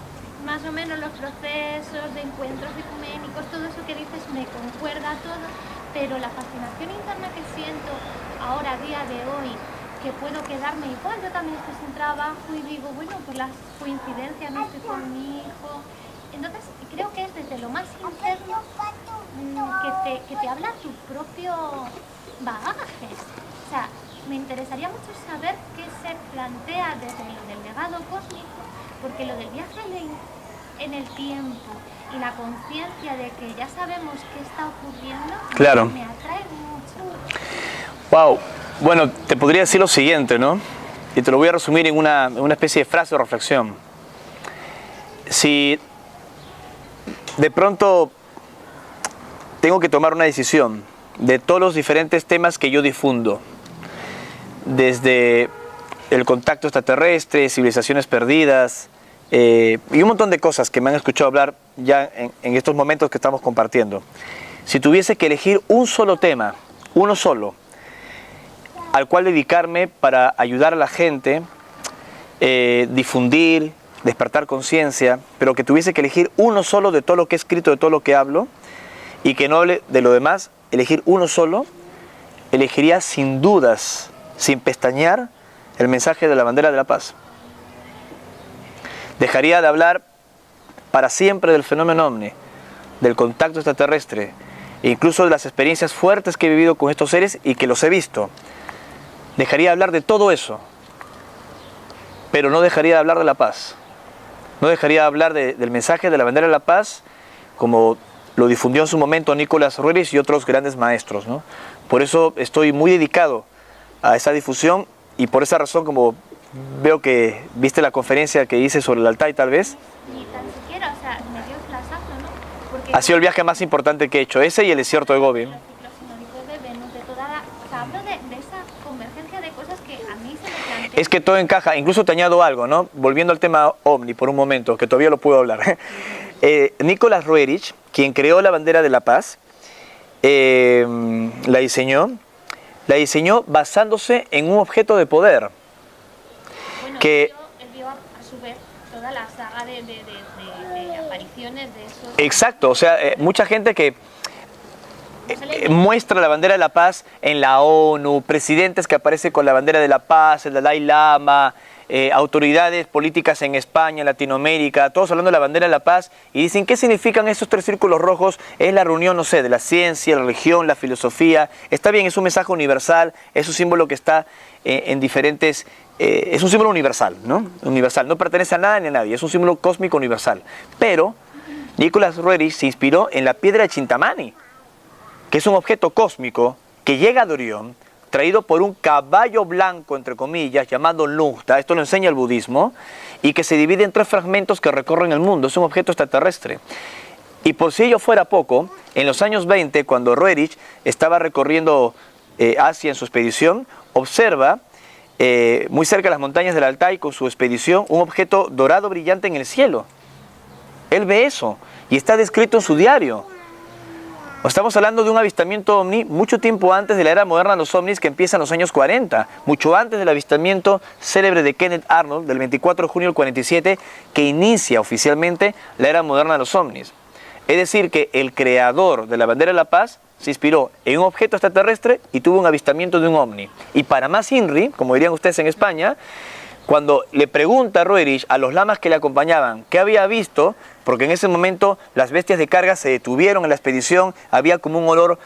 más o menos los procesos de encuentros ecuménicos, todo eso que dices me concuerda todo, pero la fascinación interna que siento ahora, a día de hoy, que puedo quedarme igual, yo también estoy sin trabajo y digo, bueno, pues las coincidencias, no estoy con mi hijo. Entonces creo que es desde lo más interno que te habla tu propio bagaje. O sea, me interesaría mucho saber qué se plantea desde lo del legado cósmico, porque lo del viaje en el tiempo y la conciencia de que ya sabemos qué está ocurriendo, claro, me atrae mucho. Wow. Bueno, te podría decir lo siguiente, ¿no? Y te lo voy a resumir en una especie de frase o reflexión. Si de pronto tengo que tomar una decisión de todos los diferentes temas que yo difundo, desde el contacto extraterrestre, civilizaciones perdidas, y un montón de cosas que me han escuchado hablar ya en estos momentos que estamos compartiendo. Si tuviese que elegir un solo tema, uno solo, al cual dedicarme para ayudar a la gente, difundir, despertar conciencia, pero que tuviese que elegir uno solo de todo lo que he escrito, de todo lo que hablo, y que no hable de lo demás, elegir uno solo, elegiría sin dudas, sin pestañear, el mensaje de la bandera de la paz. Dejaría de hablar para siempre del fenómeno ovni, del contacto extraterrestre, e incluso de las experiencias fuertes que he vivido con estos seres y que los he visto. Dejaría de hablar de todo eso, pero no dejaría de hablar de la paz. No dejaría de hablar del mensaje de la bandera de la paz, como lo difundió en su momento Nicolás Roerich y otros grandes maestros, ¿no? Por eso estoy muy dedicado a esa difusión y por esa razón, como veo que viste la conferencia que hice sobre el Altai tal vez. Ni tan siquiera, o sea, me dio flasazo, ¿no? Porque Ha sido el viaje más importante que he hecho, ese y el desierto de Gobi. los ciclos sinódicos de Venus, de toda la... O sea, hablo de esa convergencia de cosas que a mí se me plantean. Es que todo encaja, incluso te añado algo, ¿no? Volviendo al tema ovni por un momento, que todavía lo puedo hablar. Nicolás Roerich, quien creó la bandera de la paz, la diseñó, la diseñó basándose en un objeto de poder. Bueno, Que él vio a su vez toda la saga de apariciones de esos... exacto, o sea, mucha gente que muestra la bandera de la paz en la ONU, presidentes que aparecen con la bandera de la paz, el Dalai Lama, autoridades políticas en España, en Latinoamérica, todos hablando de la bandera de la paz, y dicen, ¿qué significan esos 3 círculos rojos? Es la reunión, no sé, de la ciencia, la religión, la filosofía. Está bien, es un mensaje universal, es un símbolo que está en diferentes... es un símbolo universal, ¿no? Universal, no pertenece a nada ni a nadie, es un símbolo cósmico universal. Pero Nicholas Roerich se inspiró en la piedra de Chintamani, que es un objeto cósmico que llega de Orión, traído por un caballo blanco, entre comillas, llamado Lungta, esto lo enseña el budismo, y que se divide en 3 fragmentos que recorren el mundo, es un objeto extraterrestre. Y por si ello fuera poco, en los años 20, cuando Roerich estaba recorriendo Asia en su expedición, observa, muy cerca de las montañas del Altai, con su expedición, un objeto dorado brillante en el cielo. Él ve eso, y está descrito en su diario. Estamos hablando de un avistamiento ovni mucho tiempo antes de la era moderna de los ovnis, que empieza en los años 40, mucho antes del avistamiento célebre de Kenneth Arnold del 24 de junio del 47, que inicia oficialmente la era moderna de los ovnis. Es decir, que el creador de la bandera de la paz se inspiró en un objeto extraterrestre y tuvo un avistamiento de un ovni. Y para más INRI, como dirían ustedes en España, cuando le pregunta a Roerich a los lamas que le acompañaban qué había visto, porque en ese momento las bestias de carga se detuvieron en la expedición, había como un olor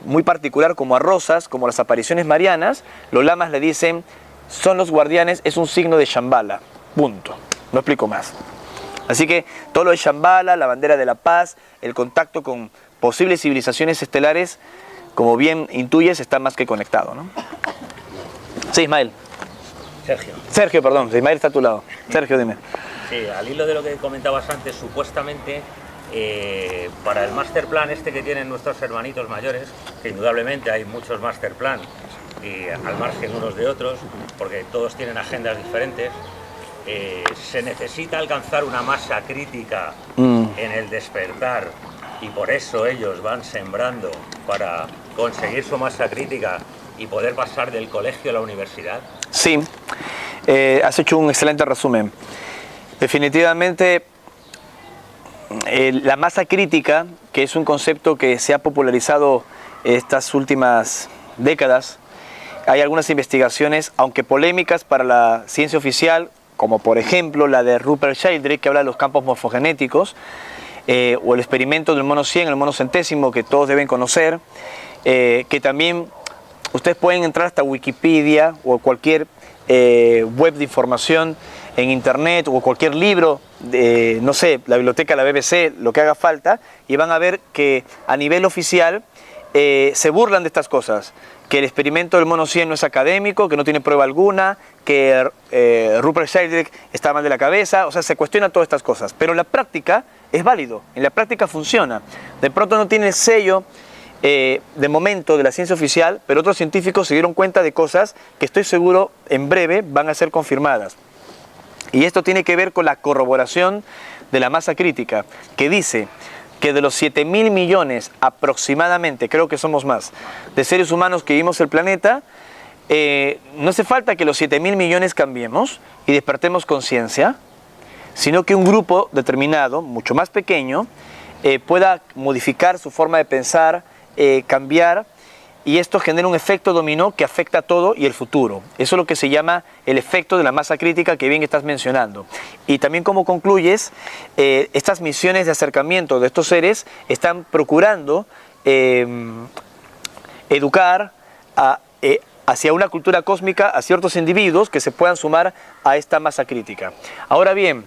muy particular, como a rosas, como las apariciones marianas, los lamas le dicen, son los guardianes, es un signo de Shambhala, punto, no explico más. Así que todo lo de Shambhala, la bandera de la paz, el contacto con posibles civilizaciones estelares, como bien intuyes, está más que conectado, ¿no? Sí, Ismael. Sergio, perdón, Ismael está a tu lado. Sergio, dime. Sí, al hilo de lo que comentabas antes, supuestamente para el master plan este que tienen nuestros hermanitos mayores, que indudablemente hay muchos master plan y al margen unos de otros, porque todos tienen agendas diferentes, se necesita alcanzar una masa crítica en el despertar, y por eso ellos van sembrando para conseguir su masa crítica y poder pasar del colegio a la universidad. Sí, has hecho un excelente resumen. Definitivamente la masa crítica, que es un concepto que se ha popularizado estas últimas décadas, hay algunas investigaciones, aunque polémicas para la ciencia oficial, como por ejemplo la de Rupert Sheldrake, que habla de los campos morfogenéticos, o el experimento del mono 100, el mono centésimo, que todos deben conocer, que también ustedes pueden entrar hasta Wikipedia o cualquier web de información en internet o cualquier libro, no sé, la biblioteca de la BBC, lo que haga falta, y van a ver que a nivel oficial se burlan de estas cosas, que el experimento del mono 100 no es académico, que no tiene prueba alguna, que Rupert Sheldrake está mal de la cabeza, o sea, se cuestionan todas estas cosas, pero en la práctica es válido, en la práctica funciona. De pronto no tiene el sello de momento de la ciencia oficial, pero otros científicos se dieron cuenta de cosas que estoy seguro en breve van a ser confirmadas. Y esto tiene que ver con la corroboración de la masa crítica, que dice que de los 7.000 millones aproximadamente, creo que somos más, de seres humanos que vivimos el planeta, no hace falta que los 7.000 millones cambiemos y despertemos conciencia, sino que un grupo determinado, mucho más pequeño, pueda modificar su forma de pensar, cambiar, y esto genera un efecto dominó que afecta a todo y el futuro. Eso es lo que se llama el efecto de la masa crítica que bien estás mencionando. Y también, como concluyes, estas misiones de acercamiento de estos seres están procurando educar hacia una cultura cósmica a ciertos individuos que se puedan sumar a esta masa crítica. Ahora bien,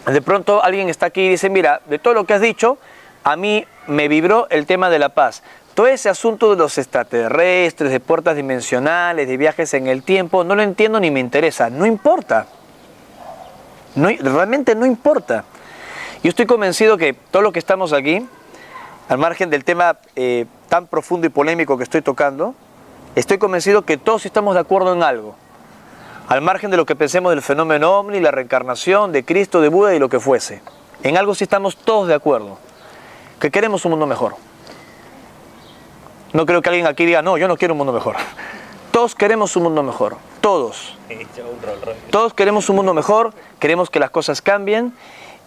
de pronto alguien está aquí y dice, mira, de todo lo que has dicho, a mí me vibró el tema de la paz. Todo ese asunto de los extraterrestres, de puertas dimensionales, de viajes en el tiempo, no lo entiendo ni me interesa. No importa. Realmente no importa. Yo estoy convencido que todo lo que estamos aquí, al margen del tema tan profundo y polémico que estoy tocando, estoy convencido que todos estamos de acuerdo en algo. Al margen de lo que pensemos del fenómeno ovni, la reencarnación, de Cristo, de Buda y lo que fuese. En algo sí estamos todos de acuerdo. Que queremos un mundo mejor. No creo que alguien aquí diga, no, yo no quiero un mundo mejor. Todos queremos un mundo mejor, todos. Todos queremos un mundo mejor, queremos que las cosas cambien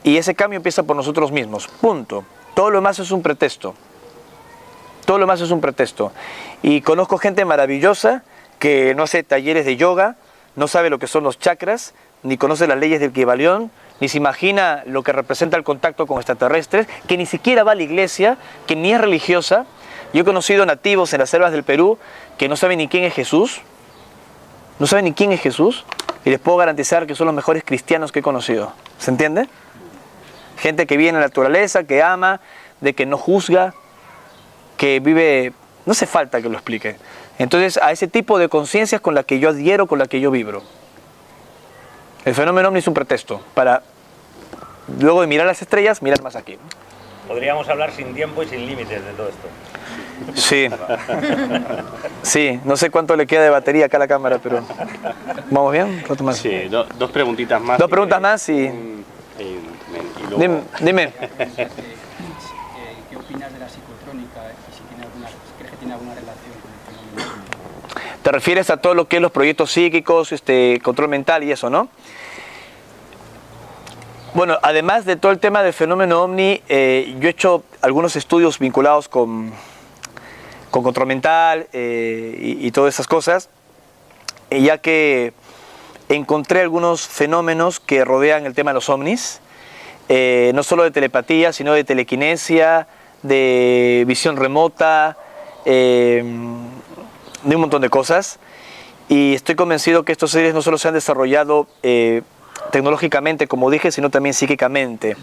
y ese cambio empieza por nosotros mismos, punto. Todo lo demás es un pretexto. Todo lo demás es un pretexto. Y conozco gente maravillosa que no hace talleres de yoga, no sabe lo que son los chakras, ni conoce las leyes del Kybalión, ni se imagina lo que representa el contacto con extraterrestres, que ni siquiera va a la iglesia, que ni es religiosa. Yo he conocido nativos en las selvas del Perú que no saben ni quién es Jesús, no saben ni quién es Jesús, y les puedo garantizar que son los mejores cristianos que he conocido. ¿Se entiende? Gente que vive en la naturaleza, que ama, de que no juzga, que vive... No hace falta que lo explique. Entonces, a ese tipo de conciencias con la que yo adhiero, con la que yo vibro. El fenómeno ovni es un pretexto para, luego de mirar las estrellas, mirar más aquí. Podríamos hablar sin tiempo y sin límites de todo esto. Sí. Sí, no sé cuánto le queda de batería acá a la cámara, pero... ¿Vamos bien? Más. Sí, dos preguntitas más. Dos preguntas más y luego... Dime. ¿Qué opinas de la psicotrónica y si crees que tiene alguna relación con el fenómeno ovni? ¿Te refieres a todo lo que es los proyectos psíquicos, control mental y eso, no? Bueno, además de todo el tema del fenómeno ovni, yo he hecho algunos estudios vinculados con control mental y todas esas cosas, ya que encontré algunos fenómenos que rodean el tema de los ovnis, no solo de telepatía, sino de telequinesia, de visión remota, de un montón de cosas, y estoy convencido que estos seres no solo se han desarrollado tecnológicamente, como dije, sino también psíquicamente.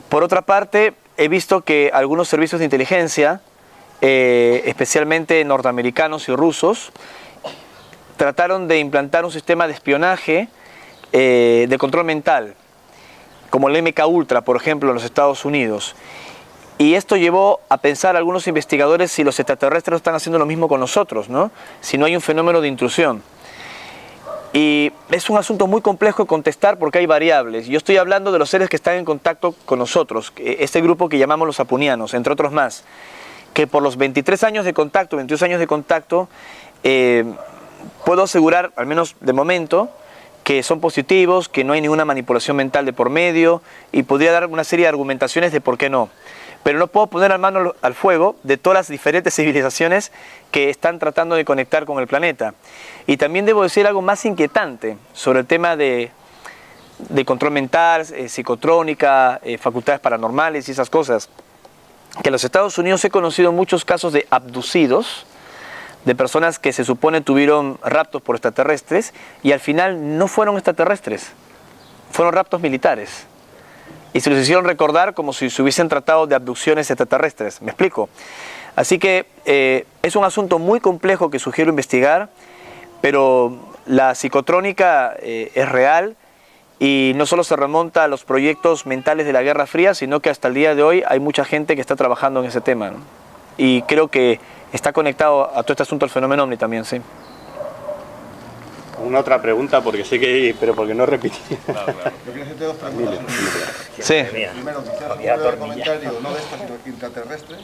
Por otra parte, he visto que algunos servicios de inteligencia, especialmente norteamericanos y rusos, trataron de implantar un sistema de espionaje de control mental, como el MK Ultra, por ejemplo, en los Estados Unidos. Y esto llevó a pensar a algunos investigadores si los extraterrestres están haciendo lo mismo con nosotros, ¿no? Si no hay un fenómeno de intrusión. Y es un asunto muy complejo de contestar porque hay variables. Yo estoy hablando de los seres que están en contacto con nosotros, este grupo que llamamos los apunianos, entre otros más, que por los 23 años de contacto, 22 años de contacto, puedo asegurar, al menos de momento, que son positivos, que no hay ninguna manipulación mental de por medio, y podría dar una serie de argumentaciones de por qué no. Pero no puedo poner la mano al fuego de todas las diferentes civilizaciones que están tratando de conectar con el planeta. Y también debo decir algo más inquietante sobre el tema de control mental, psicotrónica, facultades paranormales y esas cosas. Que en los Estados Unidos he conocido muchos casos de abducidos, de personas que se supone tuvieron raptos por extraterrestres y al final no fueron extraterrestres, fueron raptos militares. Y se los hicieron recordar como si se hubiesen tratado de abducciones extraterrestres. ¿Me explico? Así que es un asunto muy complejo que sugiero investigar, pero la psicotrónica es real y no solo se remonta a los proyectos mentales de la Guerra Fría, sino que hasta el día de hoy hay mucha gente que está trabajando en ese tema, ¿no? Y creo que está conectado a todo este asunto del fenómeno ovni también, sí. Una otra pregunta, porque sé que... pero porque no repetí. Claro, claro. Yo quiero hacerte dos preguntas. Sí. Primero, quizás un breve comentario, no de estos, sino intraterrestres.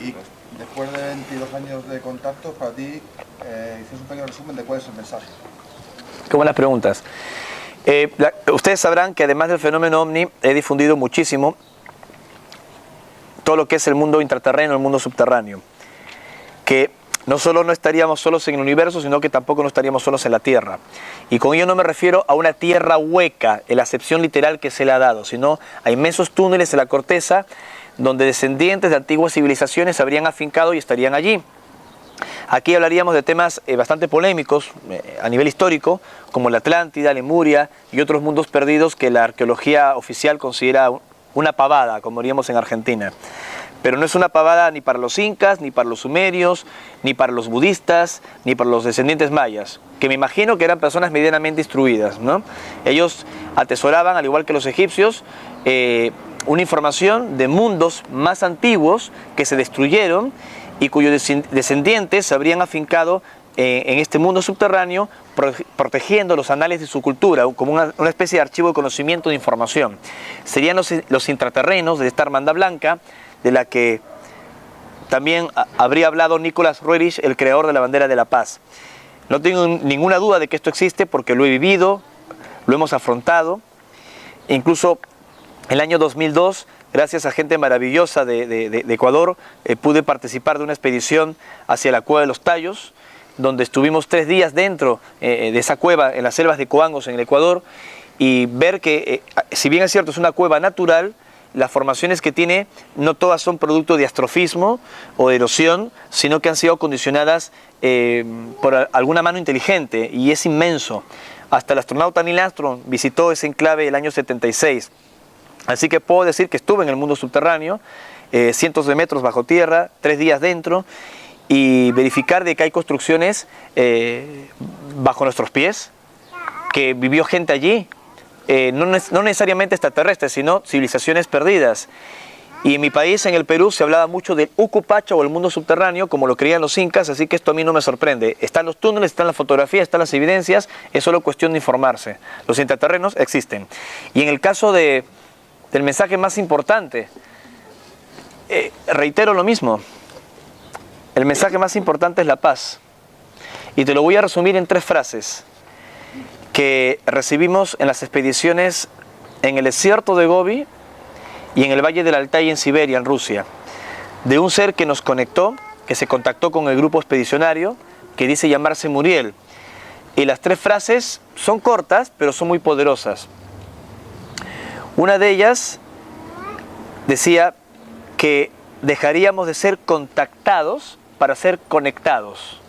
Y después de 22 años de contacto, para ti, hiciste un pequeño resumen de cuál es el mensaje. Qué buenas preguntas. Ustedes sabrán que además del fenómeno ovni, he difundido muchísimo todo lo que es el mundo intraterreno, el mundo subterráneo. Que no solo no estaríamos solos en el universo, sino que tampoco no estaríamos solos en la Tierra. Y con ello no me refiero a una tierra hueca, en la acepción literal que se le ha dado, sino a inmensos túneles en la corteza donde descendientes de antiguas civilizaciones se habrían afincado y estarían allí. Aquí hablaríamos de temas bastante polémicos a nivel histórico, como la Atlántida, Lemuria y otros mundos perdidos que la arqueología oficial considera una pavada, como diríamos en Argentina. Pero no es una pavada ni para los incas, ni para los sumerios, ni para los budistas, ni para los descendientes mayas, que me imagino que eran personas medianamente instruidas, ¿no? Ellos atesoraban, al igual que los egipcios, una información de mundos más antiguos que se destruyeron y cuyos descendientes se habrían afincado en este mundo subterráneo, protegiendo los anales de su cultura, como una especie de archivo de conocimiento de información. Serían los intraterrenos de esta hermandad blanca, de la que también habría hablado Nicolás Roerich, el creador de la bandera de la paz. No tengo ninguna duda de que esto existe porque lo he vivido, lo hemos afrontado. Incluso el año 2002, gracias a gente maravillosa de Ecuador, pude participar de una expedición hacia la Cueva de los Tallos, donde estuvimos 3 días dentro de esa cueva, en las selvas de Coangos, en el Ecuador, y ver que, si bien es cierto, es una cueva natural, las formaciones que tiene no todas son producto de astrofismo o de erosión, sino que han sido condicionadas por alguna mano inteligente, y es inmenso. Hasta el astronauta Neil Armstrong visitó ese enclave el año 76. Así que puedo decir que estuve en el mundo subterráneo, cientos de metros bajo tierra, 3 días dentro, y verificar de que hay construcciones bajo nuestros pies, que vivió gente allí, no necesariamente extraterrestres, sino civilizaciones perdidas. Y en mi país, en el Perú, se hablaba mucho del Ucupacha o el mundo subterráneo, como lo creían los incas, así que esto a mí no me sorprende. Están los túneles, están las fotografías, están las evidencias, es solo cuestión de informarse. Los intraterrenos existen. Y en el caso del mensaje más importante, reitero lo mismo, el mensaje más importante es la paz. Y te lo voy a resumir en 3 frases que recibimos en las expediciones en el desierto de Gobi y en el Valle del Altai en Siberia, en Rusia, de un ser que nos conectó, que se contactó con el grupo expedicionario, que dice llamarse Muriel. Y las 3 frases son cortas, pero son muy poderosas. Una de ellas decía que dejaríamos de ser contactados para ser conectados.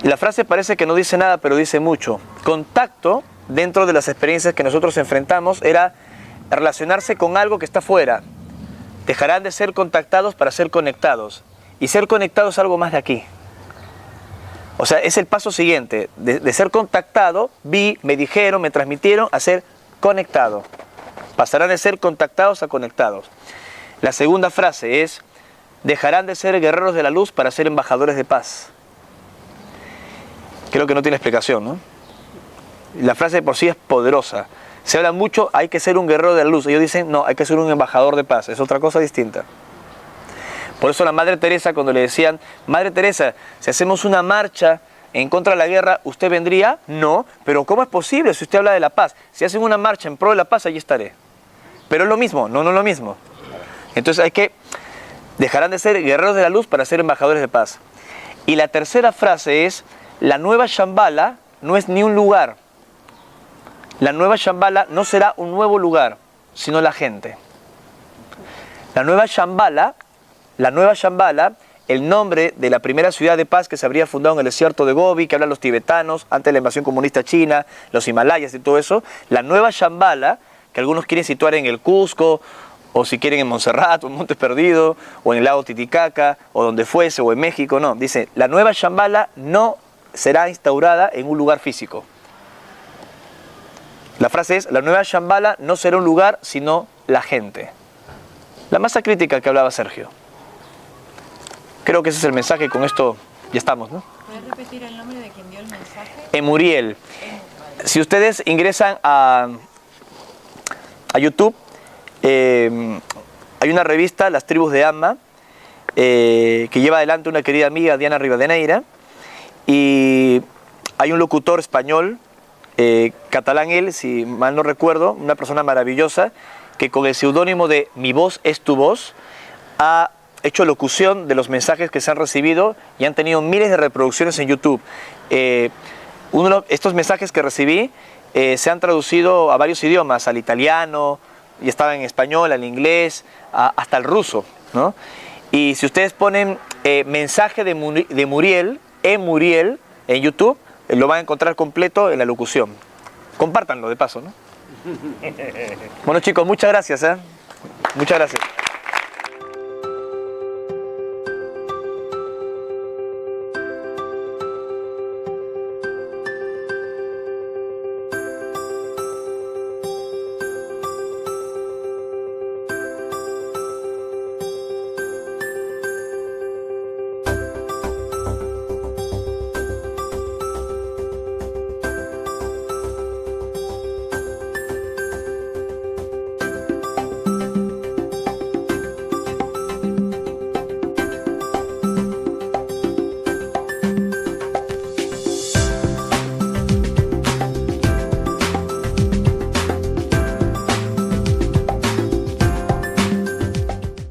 La frase parece que no dice nada, pero dice mucho. Contacto, dentro de las experiencias que nosotros enfrentamos, era relacionarse con algo que está fuera. Dejarán de ser contactados para ser conectados. Y ser conectados es algo más de aquí. O sea, es el paso siguiente. De ser contactado, me dijeron, me transmitieron, a ser conectado. Pasarán de ser contactados a conectados. La segunda frase es: dejarán de ser guerreros de la luz para ser embajadores de paz. Creo que no tiene explicación, ¿no? La frase de por sí es poderosa. Se habla mucho, hay que ser un guerrero de la luz. Ellos dicen, no, hay que ser un embajador de paz. Es otra cosa distinta. Por eso la Madre Teresa, cuando le decían, Madre Teresa, si hacemos una marcha en contra de la guerra, ¿usted vendría? No, pero ¿cómo es posible si usted habla de la paz? Si hacen una marcha en pro de la paz, allí estaré. Pero es lo mismo, no es lo mismo. Entonces dejarán de ser guerreros de la luz para ser embajadores de paz. Y la tercera frase es: la nueva Shambhala no es ni un lugar. La nueva Shambhala no será un nuevo lugar, sino la gente. La nueva Shambhala, el nombre de la primera ciudad de paz que se habría fundado en el desierto de Gobi, que hablan los tibetanos antes de la invasión comunista china, los Himalayas y todo eso. La nueva Shambhala, que algunos quieren situar en el Cusco, o si quieren en Montserrat, o en Montes Perdidos, o en el lago Titicaca, o donde fuese, o en México, no. Dice, la nueva Shambhala no será instaurada en un lugar físico. La frase es: la nueva Shambhala no será un lugar, sino la gente. La masa crítica que hablaba Sergio. Creo que ese es el mensaje, y con esto ya estamos, ¿no? ¿Puedes repetir el nombre de quien dio el mensaje? Emuriel. Si ustedes ingresan a YouTube, hay una revista, Las Tribus de Amma, que lleva adelante una querida amiga, Diana Rivadeneira, y hay un locutor español, catalán él, si mal no recuerdo, una persona maravillosa, que con el seudónimo de Mi Voz es Tu Voz, ha hecho locución de los mensajes que se han recibido y han tenido miles de reproducciones en YouTube. Estos mensajes que recibí se han traducido a varios idiomas, al italiano, y estaba en español, al inglés, hasta el ruso, ¿no? Y si ustedes ponen mensaje de Muriel, Muriel, en YouTube, lo van a encontrar completo en la locución. Compártanlo de paso, ¿no? Bueno, chicos, muchas gracias, ¿eh? Muchas gracias.